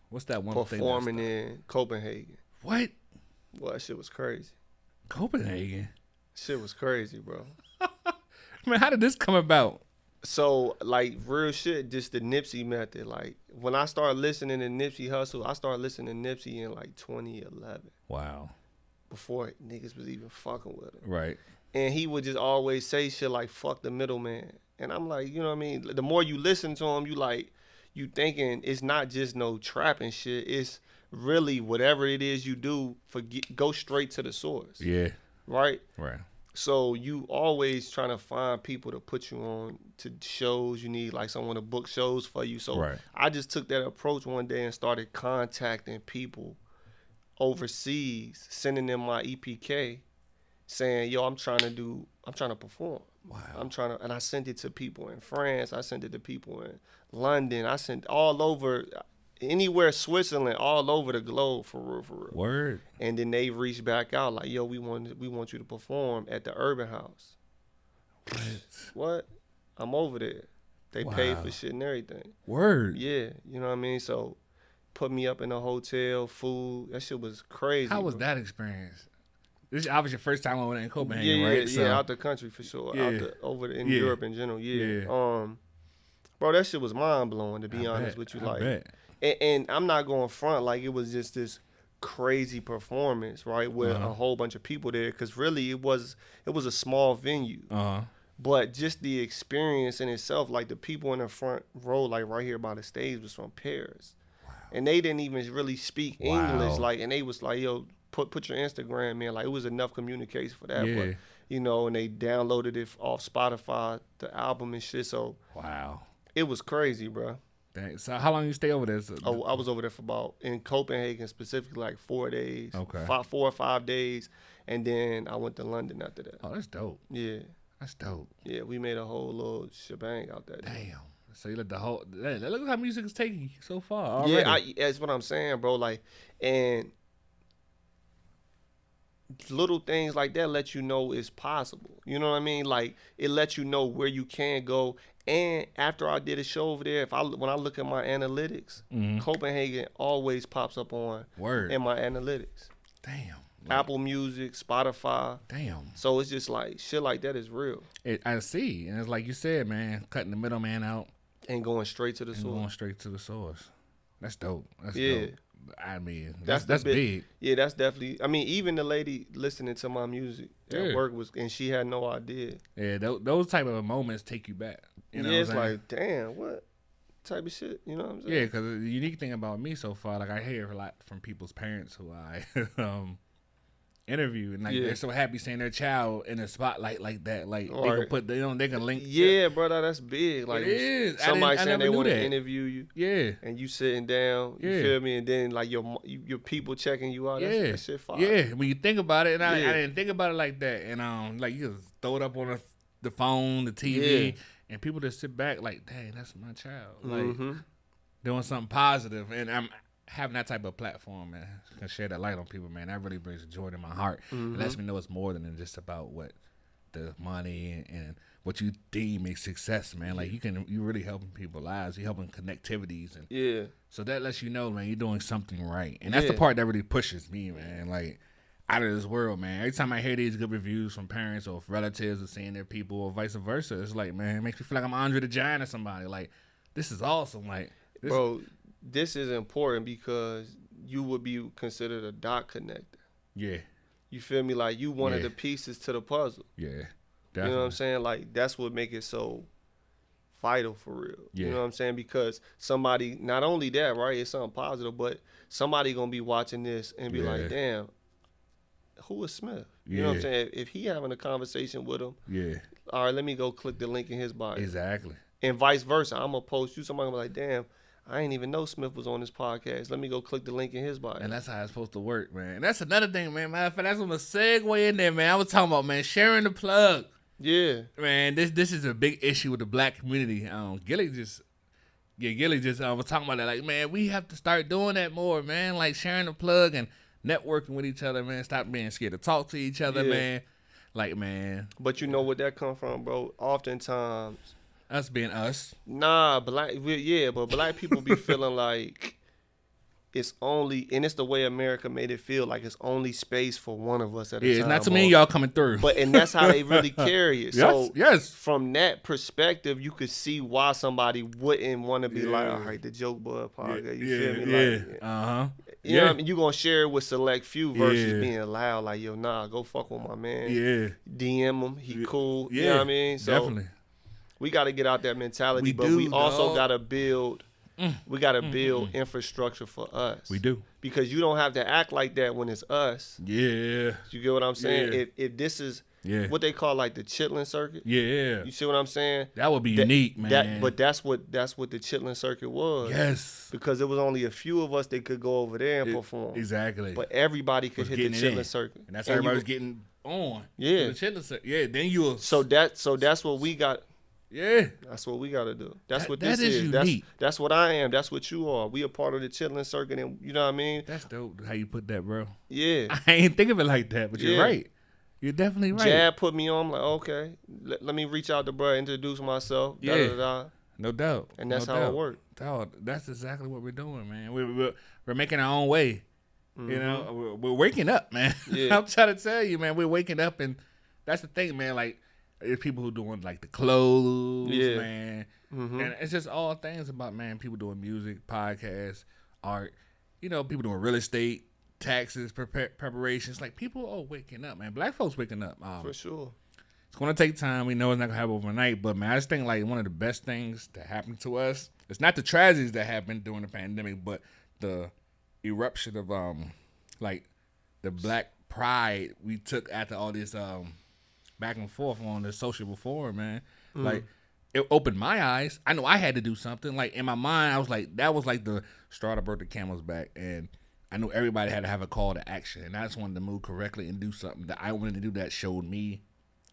What's that one thing? Performing in Copenhagen. What? Well, that shit was crazy. Copenhagen. Shit was crazy, bro. Man, how did this come about? So, like, real shit, just the Nipsey method. Like, when I started listening to Nipsey Hussle, I started listening to Nipsey in, like, 2011. Wow. Before niggas was even fucking with him. Right. And he would just always say shit like, fuck the middleman. And I'm like, you know what I mean? The more you listen to him, you thinking it's not just no trapping shit. It's really whatever it is you do, go straight to the source. Yeah. Right? Right. So you always trying to find people to put you on to shows. You need like someone to book shows for you. So right. I just took that approach one day and started contacting people overseas, sending them my EPK, saying, yo, I'm trying to perform. Wow. And I sent it to people in France. I sent it to people in London. I sent all over, anywhere, Switzerland, all over the globe, for real. Word. And then they reached back out like, yo, we want you to perform at the Urban House. What? I'm over there. They paid for shit and everything. Word. Yeah, you know what I mean? So put me up in a hotel, food. That shit was crazy. How was that experience? This is obviously your first time over there in Copenhagen, right? Yeah, out the country for sure. Yeah. Over in Europe in general, yeah. Bro, that shit was mind blowing, to be honest with you. I bet. And I'm not going front, like it was just this crazy performance, right, with a whole bunch of people there, because really it was a small venue. But just the experience in itself, like the people in the front row, like right here by the stage, was from Paris. Wow. And they didn't even really speak English, like, and they was like, yo, put your Instagram in. Like, it was enough communication for that. But, you know, and they downloaded it off Spotify, the album and shit. So wow, it was crazy, bro. Dang. So how long you stay over there? I was over there for in Copenhagen specifically, like 4 days. Okay. 4 or 5 days. And then I went to London after that. Oh, that's dope. Yeah. That's dope. Yeah, we made a whole little shebang out there. Damn. So you let the whole... Look how music is taking you so far already. Yeah, that's what I'm saying, bro. Like, and little things like that let you know it's possible. You know what I mean? Like, it lets you know where you can go. And after I did a show over there, when I look at my analytics, Copenhagen always pops up on in my analytics. Damn. Apple Music, Spotify. Damn. So it's just like shit like that is real. I see, and it's like you said, man, cutting the middleman out and going straight to the source. That's dope. That's dope. I mean, that's big. Yeah, that's definitely. I mean, even the lady listening to my music at work and she had no idea. Yeah, those type of moments take you back. You know it's like, damn, what type of shit? You know what I'm saying? Yeah, because the unique thing about me so far, like I hear a lot from people's parents who I interview, and like they're so happy seeing their child in a spotlight like that. Like they can link. Yeah, brother, that's big. Like, it is. Somebody saying they want to interview you. Yeah, and you sitting down. You feel me? And then like your people checking you out. That shit fire. Yeah, when you think about it, and I didn't think about it like that. And like you just throw it up on the phone, the TV, and people just sit back like, dang, that's my child. Like doing something positive, and I'm having that type of platform, man, can share that light on people, man. That really brings joy to my heart. It lets me know it's more than just about what the money and what you deem a success, man. Like you really helping people's lives. You helping connectivities, and so that lets you know, man, you're doing something right. And that's the part that really pushes me, man. Like out of this world, man. Every time I hear these good reviews from parents or relatives or seeing their people or vice versa, it's like, man, it makes me feel like I'm Andre the Giant or somebody. Like, this is awesome. Like, bro. This is important because you would be considered a dot connector. Yeah. You feel me? Like, you one of the pieces to the puzzle. Yeah, definitely. You know what I'm saying? Like, that's what make it so vital for real. Yeah. You know what I'm saying? Because somebody, not only that, right, it's something positive, but somebody going to be watching this and be like, damn, who is Smiff? You know what I'm saying? If he having a conversation with him, all right, let me go click the link in his bio. Exactly. And vice versa. I'm going to post you, somebody going to be like, damn, I ain't even know Smiff was on this podcast. Let me go click the link in his bio. And that's how it's supposed to work, man. And that's another thing, man. Matter of fact, that's on the segue in there, man. I was talking about, man, sharing the plug. Yeah. Man, this is a big issue with the black community. Gilly just was talking about that. Like, man, we have to start doing that more, man. Like, sharing the plug and networking with each other, man. Stop being scared to talk to each other, man. Like, man. But you know where that come from, bro? Oftentimes... Us being us. Nah, but black people be feeling like it's only, and it's the way America made it feel like it's only space for one of us at a time. It's not too many of y'all coming through. And that's how they really carry it. So yes. From that perspective, you could see why somebody wouldn't want to be like, all right, the Jokebudd podcast. You feel me? Like, you know what I mean? You gonna share it with select few versus being loud. Like, yo, nah, go fuck with my man. DM him. He cool. You know what I mean? So definitely. We got to get out that mentality, we also got to build. We got to build infrastructure for us. We do. Because you don't have to act like that when it's us. Yeah. You get what I'm saying? If this is what they call like the chitlin circuit. Yeah. You see what I'm saying? That would be unique, man. But that's what the chitlin circuit was. Yes. Because it was only a few of us that could go over there and perform. Exactly. But everybody could hit the chitlin circuit. And that's how everybody was getting on. Yeah. The chitlin circuit. Yeah. Then you'll. So that's what we got. Yeah. That's what we got to do. That's what this is. Unique. That's what I am. That's what you are. We a part of the chitlin circuit, and you know what I mean? That's dope how you put that, bro. Yeah. I ain't think of it like that, but you're right. You're definitely right. Jab put me on. I'm like, okay, let me reach out to bro, introduce myself. Yeah. No doubt. And that's how it worked. That's exactly what we're doing, man. We're making our own way. You know, we're waking up, man. Yeah. I'm trying to tell you, man, we're waking up, and that's the thing, man. Like, there's people who doing like the clothes, man. And it's just all things about, man, people doing music, podcasts, art, you know, people doing real estate, taxes, preparations. Like, people are waking up, man. Black folks waking up. For sure. It's going to take time. We know it's not going to happen overnight. But, man, I just think, like, one of the best things that happened to us, it's not the tragedies that happened during the pandemic, but the eruption of, like, the black pride we took after all this, back and forth on the social forum, man. Like, it opened my eyes. I know I had to do something. Like, in my mind, I was like, that was like the straw that broke the camel's back. And I knew everybody had to have a call to action. And I just wanted to move correctly and do something that I wanted to do that showed me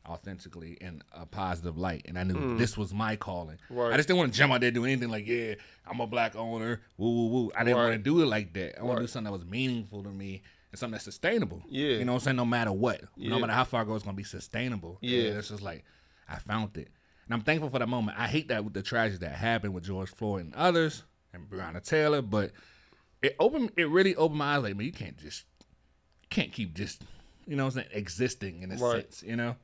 authentically in a positive light. And I knew this was my calling. Right. I just didn't want to jump out there and do anything like, yeah, I'm a black owner, woo, woo, woo. I didn't want to do it like that. I want to do something that was meaningful to me. And something that's sustainable. Yeah. You know what I'm saying? No matter what. No matter how far it goes, it's going to be sustainable. Yeah. And it's just like, I found it. And I'm thankful for that moment. I hate that with the tragedy that happened with George Floyd and others, and Breonna Taylor, but it really opened my eyes. Like, man, you can't keep just, you know what I'm saying, existing in a sense, you know?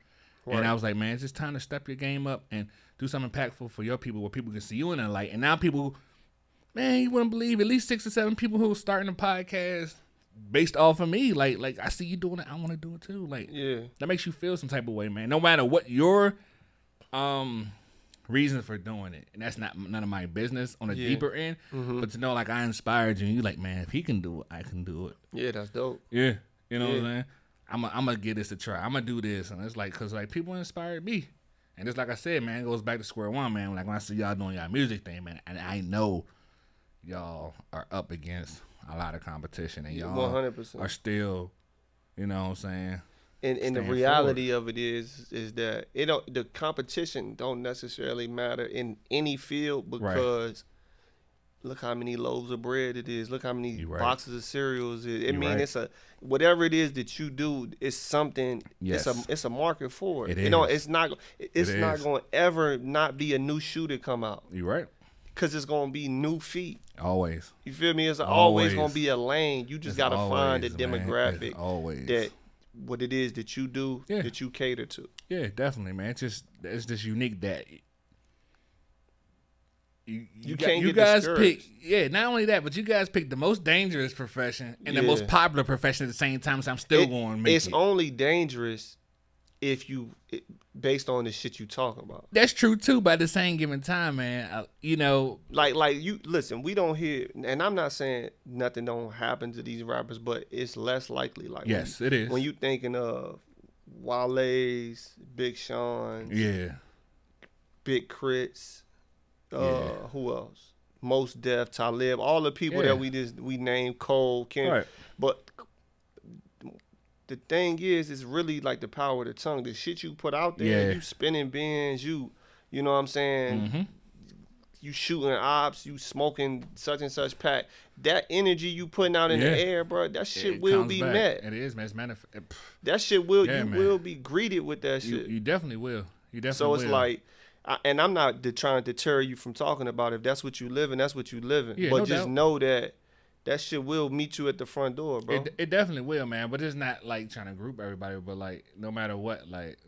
Right. And I was like, man, it's just time to step your game up and do something impactful for your people where people can see you in the light. And now people, man, you wouldn't believe at least 6 or 7 people who are starting a podcast based off of me. Like I see you doing it, I want to do it too. Like, that makes you feel some type of way, man. No matter what your reason for doing it, and that's not none of my business on a deeper end. But to know, like, I inspired you, and you like, man, if he can do it, I can do it. Yeah, that's dope. Yeah, you know what I'm saying. I'm gonna give this a try. I'm gonna do this, and it's like, cause like people inspired me, and just like I said, man, it goes back to square one, man. Like, when I see y'all doing y'all music thing, man, and I know y'all are up against a lot of competition, and y'all 100% are still, you know what I'm saying. And the reality of it is that the competition don't necessarily matter in any field, because look how many loaves of bread it is. Look how many boxes of cereals it is. I mean, it's whatever it is that you do, it's something. Yes. It's a market for it. You know, it's not going to ever not be a new shoe to come out. You're right. Because it's going to be new feet. Always. You feel me? It's always going to be a lane. You just got to find the demographic that what it is that you do, that you cater to. Yeah, definitely, man. It's just unique that you guys pick. Yeah, not only that, but you guys pick the most dangerous profession and the most popular profession at the same time. So I'm still going to make it. It's only dangerous if based on the shit you talk about. That's true too, but at the same given time, man, you know, like you listen, we don't hear, and I'm not saying nothing don't happen to these rappers, but it's less likely. Like, yes, it is. When you thinking of Wale's, Big Sean's, Big Crits, who else? Most Def, Talib, all the people that we named, Cole, Ken, but the thing is, it's really like the power of the tongue. The shit you put out there, you spinning bins, you know what I'm saying? You shooting ops, you smoking such and such pack. That energy you putting out in the air, bro, that shit will be met. It is, man. It's that shit will, will be greeted with that shit. You definitely will. So it's like, and I'm not trying to deter you from talking about it. If that's what you live in, that's what you live in. Yeah, but just know that that shit will meet you at the front door, bro. It definitely will, man. But it's not like trying to group everybody. But like, no matter what, like,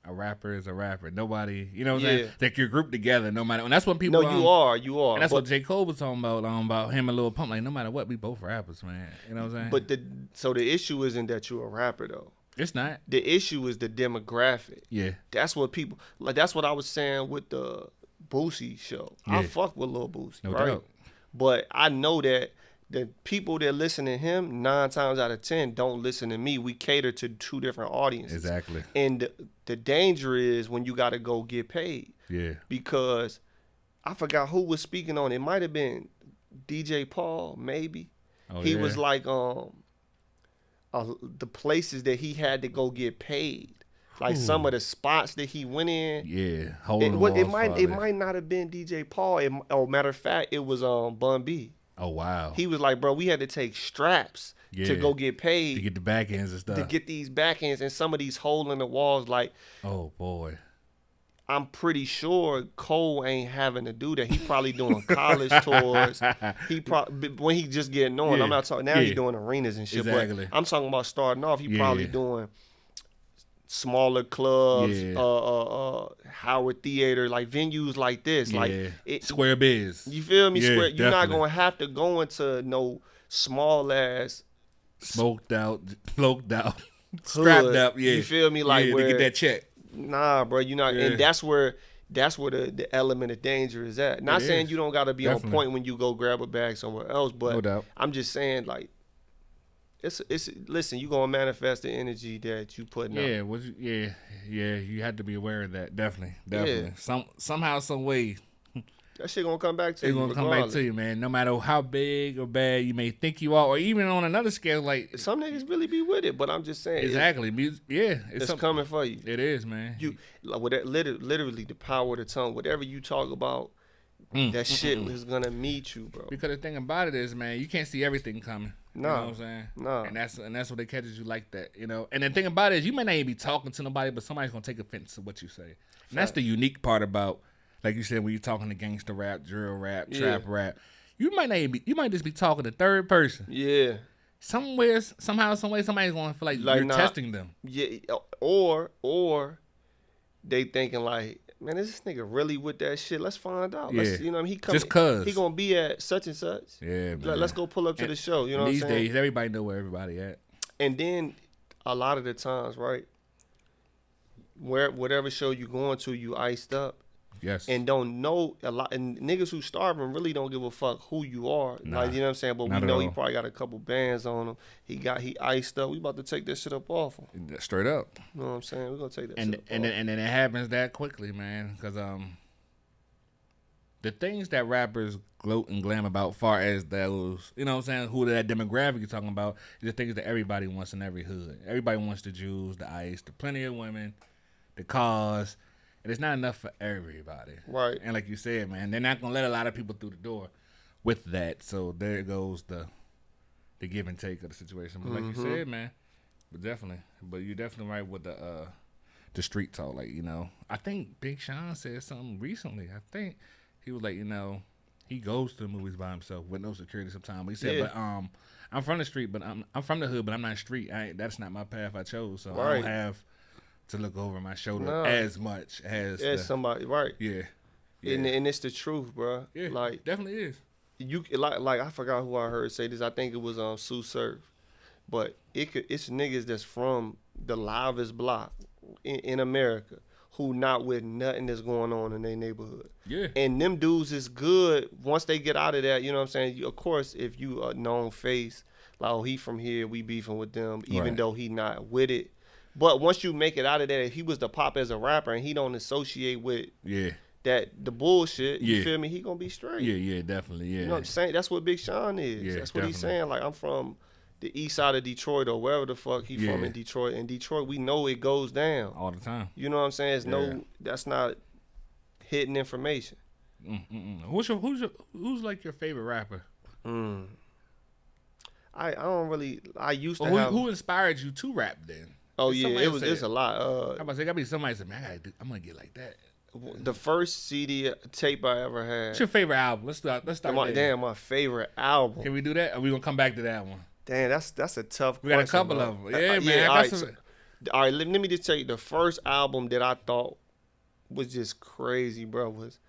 a rapper is a rapper. Nobody, you know what I'm saying? Like, you're grouped together no matter. And that's what people. No, you are. And that's what J. Cole was talking about him and Lil Pump. Like, no matter what, we both rappers, man. You know what I'm saying? But so the issue isn't that you're a rapper though. It's not. The issue is the demographic. Yeah. That's what people like. That's what I was saying with the Boosie show. Yeah. I fuck with Lil Boosie, No right? doubt. But I know that the people that listen to him 9 times out of 10 don't listen to me. We cater to 2 different audiences. Exactly. And the danger is when you got to go get paid. Yeah. Because I forgot who was speaking on it. It might have been DJ Paul, maybe. Oh, he yeah. was like the places that he had to go get paid. Like some of the spots that he went in. Yeah. It might not have been DJ Paul. Matter of fact, it was Bun B. Oh, wow. He was like, bro, we had to take straps to go get paid. To get the back ends and stuff. To get these back ends and some of these holes in the walls. Like, oh, boy. I'm pretty sure Cole ain't having to do that. He probably doing college tours. When he just getting on. I'm not talking, now he's doing arenas and shit. Exactly. But I'm talking about starting off. He probably doing smaller clubs, Howard Theater, like venues like this. Yeah. Like Square Biz. You feel me? Yeah, Square. You're not definitely. gonna have to go into no small ass smoked out, strapped hood. up. Yeah. You feel me? Like to where, get that check. Nah, bro. You not, and that's where the element of danger is at. Not saying you don't gotta be on point when you go grab a bag somewhere else, but No doubt. I'm just saying like. Listen, you gonna manifest the energy that you putting out. You had to be aware of that. Definitely. Somehow, some way, that shit gonna come back to you. It's gonna come back to you, man. No matter how big or bad you may think you are, or even on another scale, like some niggas really be with it. But I'm just saying, exactly. It's coming for you. It is, man. You like with that, literally the power of the tongue. Whatever you talk about, that shit is gonna meet you, bro. Because the thing about it is, man, you can't see everything coming. No, you know what I'm saying? No. And that's what they catches you like that, you know. And the thing about it is, you may not even be talking to nobody, but somebody's gonna take offense to what you say. And that's the unique part about, like you said, when you're talking to gangster rap, drill rap, trap rap, you might just be talking to third person. Yeah. Somewhere, somehow, some way, somebody's gonna feel like you're testing them. Yeah. Or they thinking like, man, is this nigga really with that shit? Let's find out. Let's, you know what I mean? He coming, just cause he gonna be at such and such. Yeah, man. Let's go pull up to the show. You know what I'm saying? These days, everybody know where everybody at. And then a lot of the times, right, whatever show you going to, you iced up. Yes. And don't know a lot. And niggas who starving really don't give a fuck who you are. Nah, like, you know what I'm saying? But we know he probably got a couple bands on him. He iced up. We about to take that shit up off him. Straight up. You know what I'm saying? We're gonna take that shit up and off. And then it happens that quickly, man. Because the things that rappers gloat and glam about, far as those, you know what I'm saying, who that demographic you're talking about, is the things that everybody wants in every hood. Everybody wants the jewels, the ice, the plenty of women, the cars. And it's not enough for everybody. Right. And like you said, man, they're not going to let a lot of people through the door with that. So there goes the give and take of the situation. But like you said, man, but you're definitely right with the street talk. Like, you know, I think Big Sean said something recently. I think he was like, you know, he goes to the movies by himself with no security sometimes. But he said, but I'm from the street, but I'm from the hood, but I'm not street. That's not my path I chose. So I don't have to look over my shoulder as much as somebody, right? Yeah. And it's the truth, bro. Yeah, like definitely is. You like I forgot who I heard say this. I think it was Sue Surf, but it's niggas that's from the livest block in America who not with nothing that's going on in their neighborhood. Yeah. And them dudes is good once they get out of that. You know what I'm saying? Of course, if you a known face, like he from here, we beefing with them, even though he not with it. But once you make it out of that, if he was the pop as a rapper and he don't associate with the bullshit, you feel me? He gonna be straight. Yeah, definitely. Yeah. You know what I'm saying? That's what Big Sean is. Yeah, that's what he's saying. Like, I'm from the east side of Detroit or wherever the fuck he from in Detroit. In Detroit, we know it goes down all the time. You know what I'm saying? It's that's not hidden information. Who's like your favorite rapper? I don't really. I used to have. Who inspired you to rap then? Oh yeah, it's a lot. I was like, gotta be somebody said, man, I'm gonna get like that. The first CD tape I ever had. What's your favorite album? Let's start there. My favorite album. Can we do that? Or we gonna come back to that one? Damn, that's a tough We got question. a couple of them. Yeah, man. All right, let me just tell you, the first album that I thought was just crazy, bro, was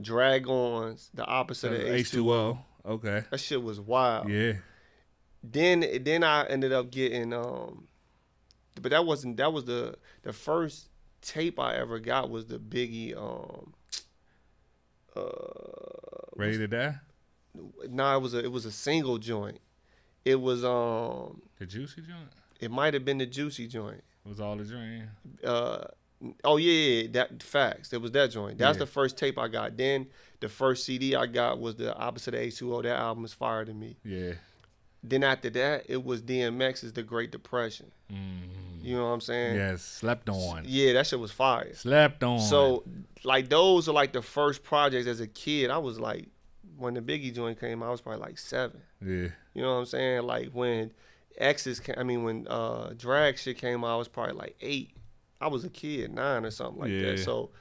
Drag-On's The Opposite of H2O. Okay. That shit was wild. Yeah. Then I ended up getting but that was the first tape I ever got was the Biggie Ready to Die? Nah, it was a single joint. It was the Juicy joint? It might have been the Juicy joint. It was all the joint. Oh yeah, that facts. It was that joint. That's the first tape I got. Then the first CD I got was The Opposite of H2O. That album was fire to me. Yeah. Then after that, it was DMX's The Great Depression. You know what I'm saying? Yes, Slept On. Yeah, that shit was fire. Slept On. So, like, those are like the first projects as a kid. I was like, when the Biggie joint came out, I was probably like 7. Yeah. You know what I'm saying? Like, when when Drag shit came out, I was probably like 8. I was a kid, 9 or something like that. So,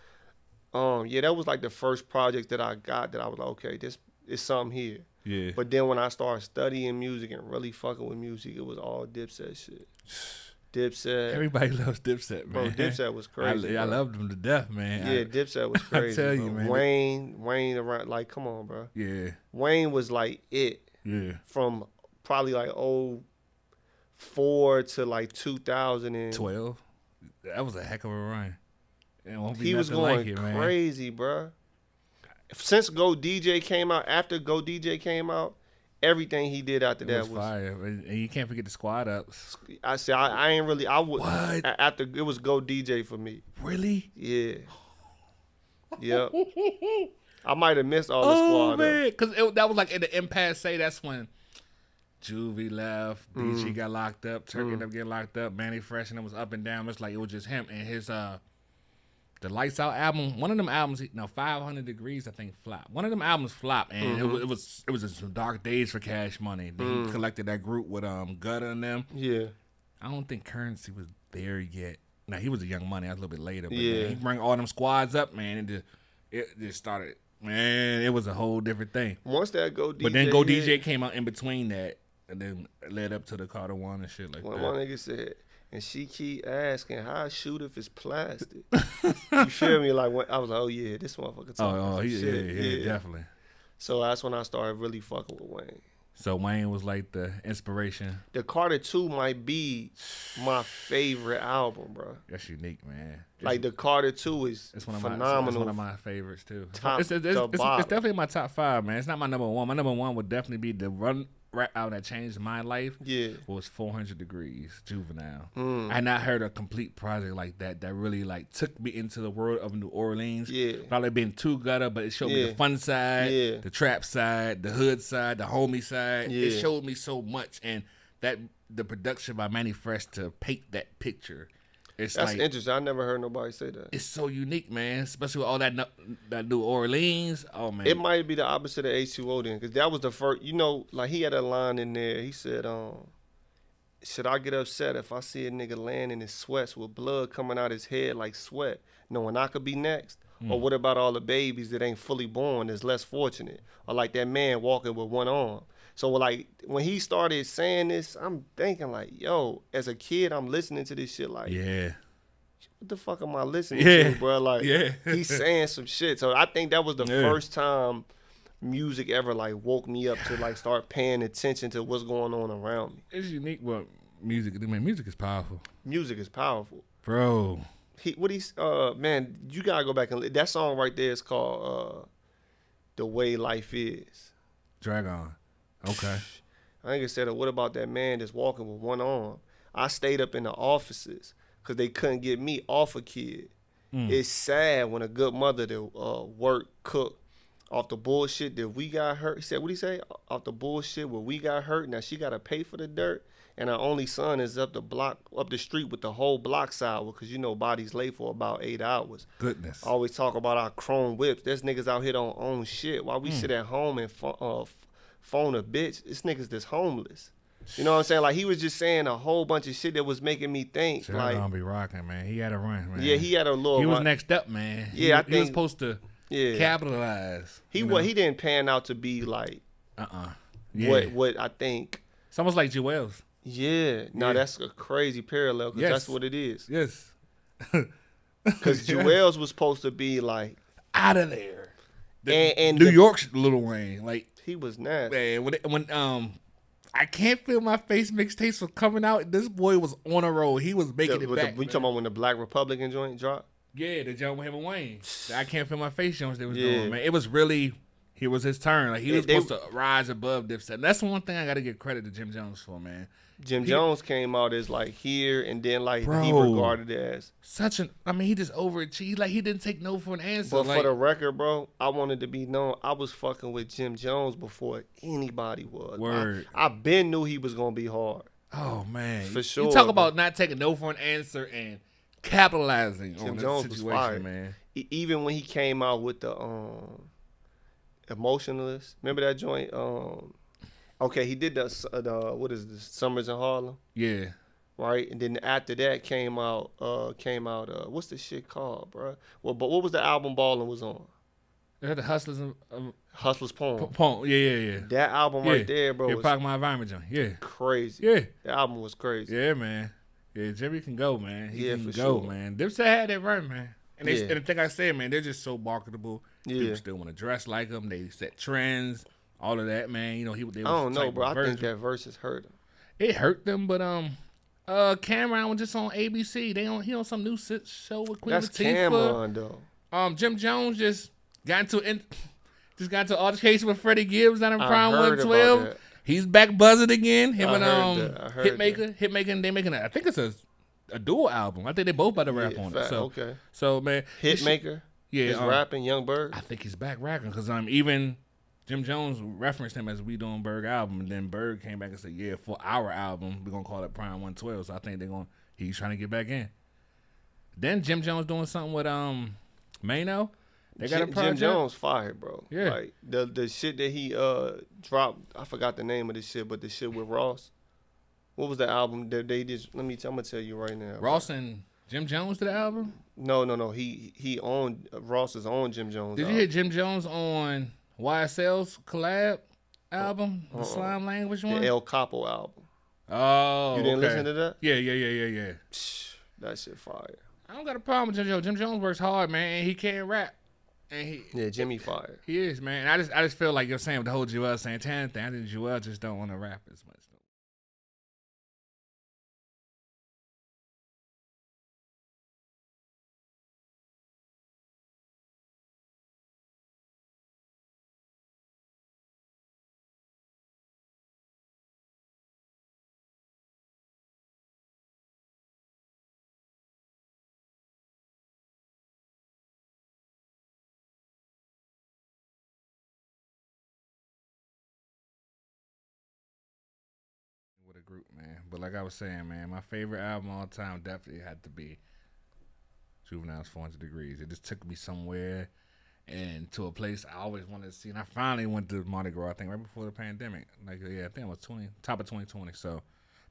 that was like the first project that I got that I was like, okay, this is something here. Yeah. But then when I started studying music and really fucking with music, it was all Dipset shit. Dipset. Everybody loves Dipset, man. Bro, Dipset was crazy. I loved them to death, man. Yeah, Dipset was crazy. I tell you, man. Wayne around, like, come on, bro. Yeah. Wayne was like it. Yeah. From probably like 04 to like 2012. That was a heck of a run. He was going crazy, bro. Since Go DJ came out, after Go DJ came out, everything he did after that was fire. And you can't forget the Squad Ups. I said I ain't really. I would. What? After it was Go DJ for me. Really? Yeah. Yep. I might have missed all the Squad Ups. Man, because that was like in the impasse. That's when Juvie left, BG got locked up, Turk ended up getting locked up, Manny Fresh and it was up and down. It's like it was just him and his the Lights Out album. One of them albums, 500 Degrees, I think, flopped. One of them albums flopped, and it was in some dark days for Cash Money. Then he collected that group with Gutter and them. Yeah, I don't think Currency was there yet. Now he was a Young Money. I was a little bit later, but man, he bring all them squads up, man, and it just started. Man, it was a whole different thing. Once that Go DJ, but then Go DJ came out in between that, and then led up to the Carter One and shit like that. One nigga said. And she keep asking, how I shoot if it's plastic? You feel me? Like, I was like, oh, yeah, this motherfucker talking shit. Yeah, definitely. So that's when I started really fucking with Wayne. So Wayne was like the inspiration. The Carter 2 might be my favorite album, bro. That's unique, man. Like, the Carter 2 is phenomenal. It's one of my favorites, too. It's definitely my top 5, man. It's not my number 1. My number 1 would definitely be the rap album that changed my life. Yeah, was 400 Degrees, Juvenile. I had not heard a complete project like that really like took me into the world of New Orleans. Yeah, probably been too gutter, but it showed me the fun side, the trap side, the hood side, the homie side. It showed me so much, and that the production by Manny Fresh to paint that picture. That's like, interesting. I never heard nobody say that. It's so unique, man. Especially with all that New Orleans. Oh man, it might be the opposite of H2O then, because that was the first. Like he had a line in there. He said, "Should I get upset if I see a nigga laying in his sweats with blood coming out his head like sweat, knowing I could be next? Or what about all the babies that ain't fully born that's less fortunate? Or like that man walking with one arm?" So like when he started saying this, I'm thinking like, yo, as a kid, I'm listening to this shit like, what the fuck am I listening to, bro? Like, he's saying some shit. So I think that was the first time music ever like woke me up to like start paying attention to what's going on around me. It's unique, but music is powerful. Music is powerful, bro. Man, you gotta go back and that song right there is called "The Way Life Is." Drag On. Okay. I think it said, what about that man that's walking with one arm? I stayed up in the offices because they couldn't get me off a kid. It's sad when a good mother that work, cook, off the bullshit that we got hurt. He said, what'd he say? Off the bullshit where we got hurt. Now she got to pay for the dirt. And our only son is up the street with the whole block sour because, bodies late for about 8 hours. Goodness. Always talk about our chrome whips. There's niggas out here don't own shit. While we sit at home and phone a bitch, it's niggas that's homeless. You know what I'm saying? Like, he was just saying a whole bunch of shit that was making me think. Sure, like, gonna be rocking, man. He had a run, man. Yeah, he had a little. He was run. next up, man. Yeah, he was supposed to capitalize. He didn't pan out to be like. Yeah. What I think. It's almost like Joel's. Yeah. No, that's a crazy parallel because that's what it is. Yes. Because Joel's was supposed to be like out of there. And New York's Lil Wayne, like he was nasty. Man, when I Can't Feel My Face mixtapes were coming out, this boy was on a roll. He was making it back. We talking about when the Black Republican joint dropped? Yeah, the joint with him and Wayne. The I Can't Feel My Face joints they was doing, man. It was really, it was his turn. Like he was supposed to rise above Dipset. And that's one thing I got to give credit to Jim Jones for, man. Jim Jones came out as like here, and then like he regarded as he just overachieved. Like he didn't take no for an answer. But for the record, bro, I wanted to be known. I was fucking with Jim Jones before anybody was. Word. I been knew he was gonna be hard. Oh man, for sure. You talk about not taking no for an answer and capitalizing on the situation, man. Even when he came out with the Emotionalist, remember that joint? Okay, he did the what is this? Summers in Harlem. Yeah. Right, and then after that came out what's the shit called, bro? Well, but what was the album Ballin' was on? They had the Hustlers. Hustlers Poem. Yeah. That album right there, bro. Was Park My Environment joint. Yeah. Crazy. Yeah. The album was crazy. Yeah, man. Yeah, Jimmy can go, man. He can go, man. Dipset had that run, man. And the thing I said, man, they're just so marketable. Yeah. People still want to dress like them. They set trends. All of that, man. You know, they I don't know, bro. I think that Versus hurt him. It hurt them, but Cameron was just on ABC. He on some new show with Queen Latifah. That's Cameron, though. Jim Jones just got into altercation with Freddie Gibbs down in Prime 112. He's back buzzing again. Him and Hitmaker. They making I think it's a dual album. I think they both about to rap on it. So man, Hitmaker. He's rapping Young Berg. I think he's back rapping because even Jim Jones referenced him as We Doing Berg album, and then Berg came back and said, "Yeah, for our album, we're gonna call it Prime 112." So I think he's trying to get back in. Then Jim Jones doing something with Mano. They got a project. Jim Jones fired, bro. Yeah, like the shit that he dropped. I forgot the name of the shit, but the shit with Ross. What was the album that they just? I'm gonna tell you right now. Ross and Jim Jones did the album? No. He owned Ross's own Jim Jones. Did you hear Jim Jones on YSL's collab album, the Slime Language one? The El Capo album. Oh, you didn't listen to that? Yeah. That shit fire. I don't got a problem with Jim Jones. Jim Jones works hard, man, and he can rap. And Jimmy fire. He is, man. I just feel like you're saying with the whole Joel Santana thing. I think Joel just don't want to rap as much. With a group, man. But like I was saying, man, my favorite album all time definitely had to be Juvenile's 400 Degrees. It just took me somewhere and to a place I always wanted to see. And I finally went to Mardi Gras, I think, right before the pandemic. Like, I think it was top of 2020. So,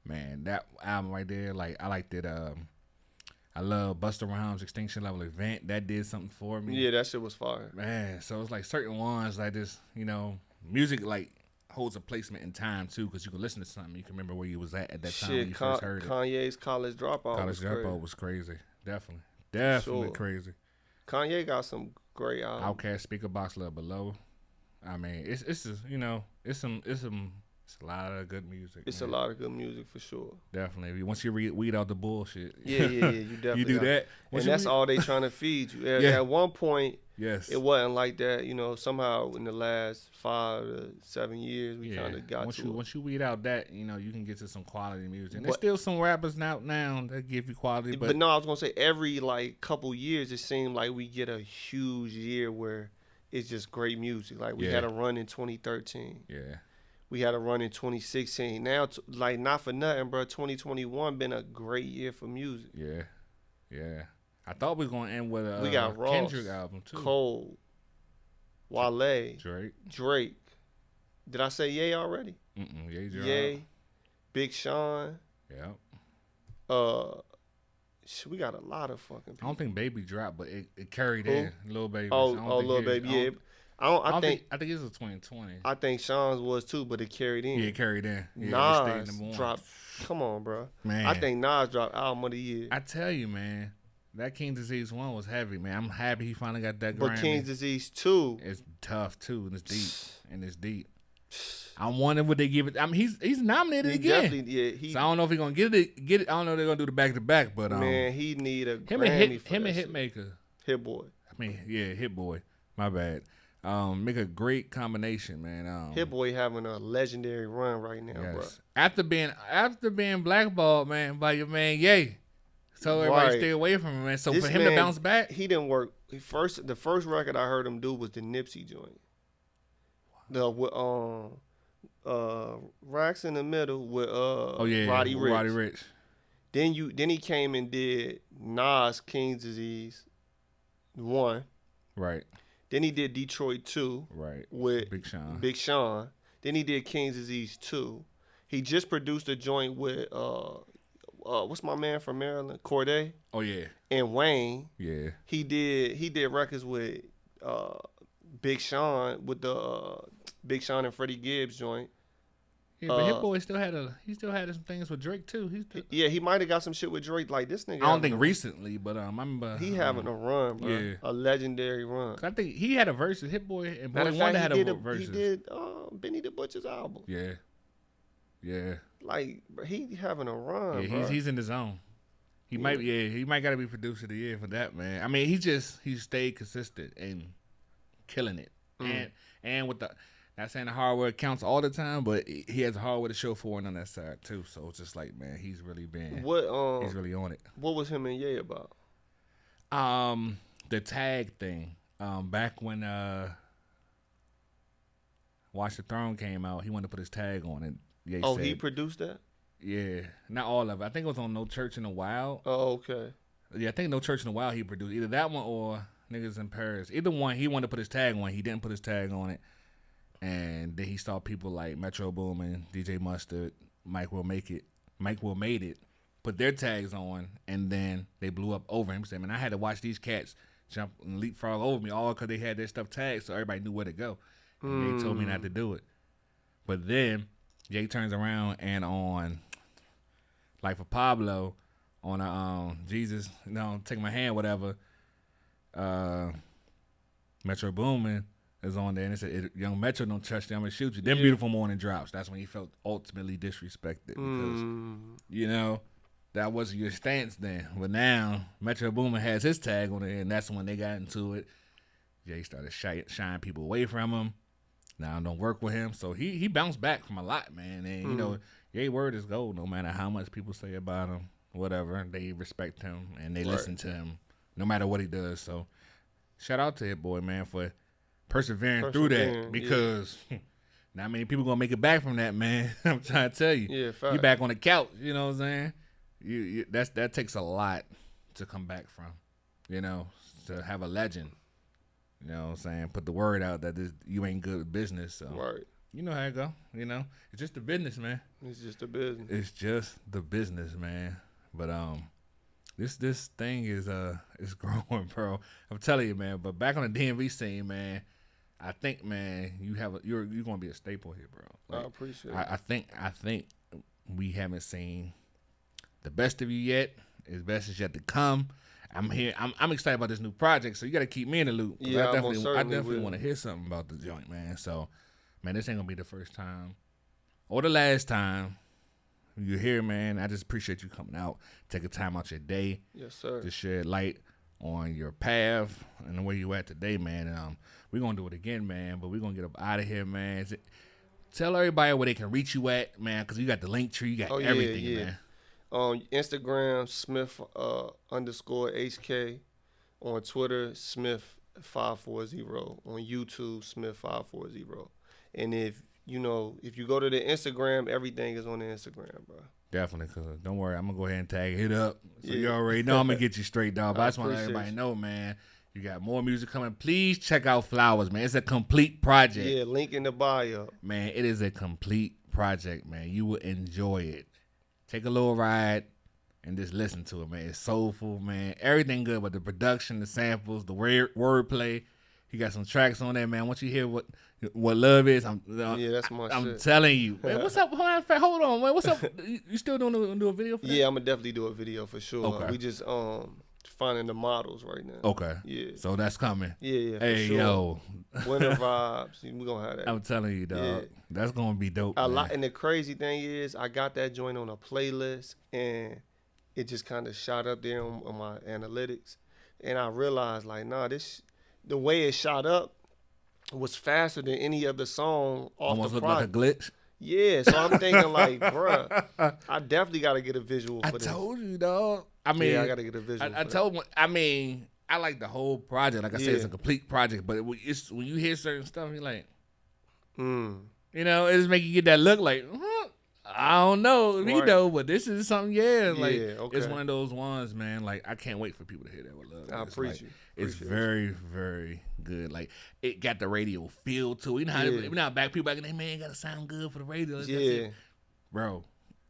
man, that album right there, like, I liked it. I love Busta Rhymes' Extinction Level Event. That did something for me. Yeah, that shit was fire. Man, so it's like certain ones like this, music, like, holds a placement in time too, because you can listen to something, you can remember where you was at that time when you first heard it. Kanye's College Dropout. Was crazy. Definitely crazy. Kanye got some great albums. Outkast, Speaker Box, Love Below. I mean, it's just, it's a lot of good music. It's a lot of good music for sure. Definitely. Once you weed out the bullshit. Yeah. You definitely you do that. And that's all they trying to feed you. At one point, yes, it wasn't like that. Somehow in the last 5 to 7 years, we kind of got once you weed out that, you can get to some quality music. And there's still some rappers now that give you quality. But no, I was gonna say every couple years, it seemed like we get a huge year where it's just great music. Like we had a run in 2013. Yeah. We had a run in 2016. Now, not for nothing, bro. 2021 been a great year for music. Yeah. I thought we was gonna end with we got Ross, Kendrick album too. Cole, Wale, Drake. Did I say Ye already? Ye. Ye, Big Sean. Yeah. We got a lot of fucking people. I don't think Baby dropped, but it carried in. Lil Baby. Lil Baby. Yeah. I think it's a 2020. I think Sean's was too, but it carried in. Yeah, it carried in. Yeah, Nas dropped. Come on, bro. Man, I think Nas dropped album of the year. I tell you, man, that King's Disease 1 was heavy, man. I'm happy he finally got that Grammy. But King's Disease 2 is tough too, and it's deep. I'm wondering would they give it. I mean, he's nominated again. So I don't know if he's gonna get it. I don't know if they're gonna do the back to back, but man, he need a him Grammy and Hitmaker. Hit Boy. I mean, yeah, Hit Boy. My bad. Make a great combination, man. Hit Boy having a legendary run right now, bro. After being blackballed, man, by your man Ye, so everybody stay away from him, man. So for him to bounce back, he didn't work. The first record I heard him do was the Nipsey joint. Racks in the Middle with Roddy Ricch. Then he came and did Nas King's Disease 1. Right. Then he did Detroit 2. Right. With Big Sean. Then he did King's Disease 2. He just produced a joint with what's my man from Maryland? Corday. Oh yeah. And Wayne. Yeah. He did records with Big Sean with the Big Sean and Freddie Gibbs joint. Yeah, but Hit Boy still had some things with Drake too. He might have got some shit with Drake like this nigga. I don't think recently, but I remember he having a run, bro. Yeah. A legendary run. I think he had a verse. Hit Boy and Boy Wonder had a verse. He did Benny the Butcher's album. Yeah. Yeah. Like he having a run. Yeah, bro. He's in the zone. He might gotta be producer of the year for that, man. I mean, he stayed consistent and killing it. And with the not saying the hard work counts all the time, but he has a hard work to show for it on that side too. So it's just like, man, he's really he's really on it. What was him and Ye about? The tag thing. Back when Watch the Throne came out, he wanted to put his tag on it. Ye said, he produced that? Yeah, not all of it. I think it was on No Church in the Wild. Oh, okay. Yeah, I think No Church in the Wild he produced either that one or Niggas in Paris. Either one, he wanted to put his tag on. He didn't put his tag on it. And then he saw people like Metro Boomin, DJ Mustard, Mike Will Made It, put their tags on, and then they blew up over him. He said, man, I had to watch these cats jump and leapfrog over me all because they had their stuff tagged, so everybody knew where to go. And they told me not to do it. But then Jay turns around and on Life of Pablo, on Jesus, Take My Hand, whatever, Metro Boomin is on there, and it said, young Metro don't touch you, I'm going to shoot you. Them Beautiful Morning drops. That's when he felt ultimately disrespected because, that wasn't your stance then. But now, Metro Boomin has his tag on it, and that's when they got into it. Jay started shying people away from him. Now I don't work with him. So he bounced back from a lot, man. And, Jay word is gold no matter how much people say about him, whatever. They respect him, and they listen to him no matter what he does. So shout out to Hit Boy, man, for persevering through that because not many people gonna make it back from that, man. I'm trying to tell you. Yeah, you back on the couch. You know what I'm saying? That takes a lot to come back from. To have a legend. You know what I'm saying? Put the word out that you ain't good at business. So you know how it go. It's just the business, man. It's just the business. It's just the business, man. But this thing is growing, bro. I'm telling you, man. But back on the DMV scene, man. I think, man, you're gonna be a staple here, bro. Like, I appreciate it. I think we haven't seen the best of you yet. His best is yet to come. I'm here. I'm excited about this new project, so you got to keep me in the loop. Yeah, I definitely want to hear something about the joint, man. So, man, this ain't gonna be the first time or the last time you're here, man. I just appreciate you coming out, taking time out your day, yes, sir, to shed light on your path and where you at today, man. We're gonna do it again, man. But we're gonna get up out of here, man. Tell everybody where they can reach you at, man, because you got the link tree, you got everything, man. On Instagram, Smiff _HK. On Twitter, Smiff540. On YouTube, Smiff540. And if you go to the Instagram, everything is on the Instagram, bro. Definitely, cause don't worry, I'm gonna go ahead and tag it up. So you already know I'm gonna get you straight, dog. But I just want to let everybody know, man. You got more music coming. Please check out Flowers, man. It's a complete project. Yeah, link in the bio. Man, it is a complete project, man. You will enjoy it. Take a little ride and just listen to it, man. It's soulful, man. Everything good, but the production, the samples, the wordplay. He got some tracks on there, man. Once you hear what love is, that's my I'm shit. telling you, man. What's up? Hold on, man. What's up? You still doing do a video for that? Yeah, I'm gonna definitely do a video for sure. Okay. We just finding the models right now. Okay. Yeah. So that's coming. Yeah. Hey, for sure. yo. Winter vibes. We gonna have that. I'm telling you, dog. Yeah. That's gonna be dope. A man. lot. And the crazy thing is, I got that joint on a playlist, and it just kind of shot up there on my analytics, and I realized like, nah, the way it shot up was faster than any other song off Almost the look like a glitch. Yeah, so I'm thinking like, bruh, I definitely got to get a visual for this. I told you, dog. I mean, yeah, I got to get a visual. I mean, I like the whole project. Like I said, it's a complete project. But it's when you hear certain stuff, you're like, you know, it just make you get that look like, I don't know, you know, but this is something, like it's one of those ones, man. Like I can't wait for people to hear that with love. I appreciate you. It's very, very good. Like it got the radio feel to it. You know how people back in the day, man, gotta sound good for the radio. Yeah, bro.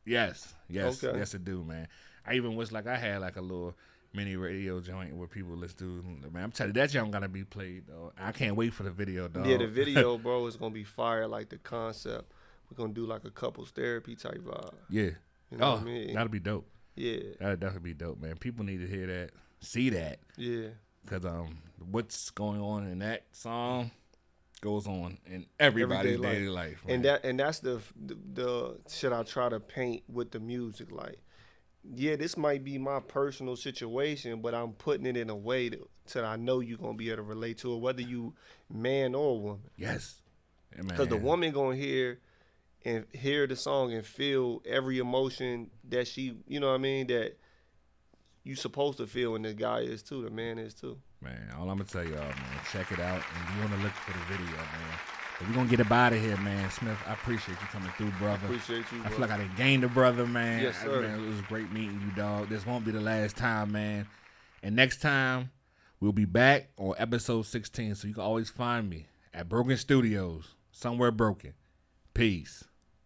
Yes, it do, man. I even wish like I had like a little mini radio joint where people listen to. Man, I'm telling you, that joint gonna be played though. I can't wait for the video, dog. Yeah, the video, bro, is gonna be fire. Like the concept, we're gonna do like a couples therapy type vibe. Yeah. You know what I mean? That'll be dope. Yeah, that'll definitely be dope, man. People need to hear that, see that. Yeah. Because what's going on in that song goes on in everybody's daily life. And that's the shit I try to paint with the music. Like, yeah, this might be my personal situation, but I'm putting it in a way that I know you're gonna be able to relate to it, whether you man or woman. Yes. Because the woman gonna hear the song and feel every emotion that she, you know what I mean, that you supposed to feel, and the guy is too, the man is too. Man, all I'm gonna tell y'all, man, check it out and be on the look for the video, man. But we're gonna get up out of here, man. Smiff, I appreciate you coming through, brother. Appreciate you, bro. I feel like I done gained a brother, man. Yes, sir. Man, it was great meeting you, dog. This won't be the last time, man. And next time, we'll be back on episode 16, so you can always find me at Broken Studios, somewhere broken. Peace.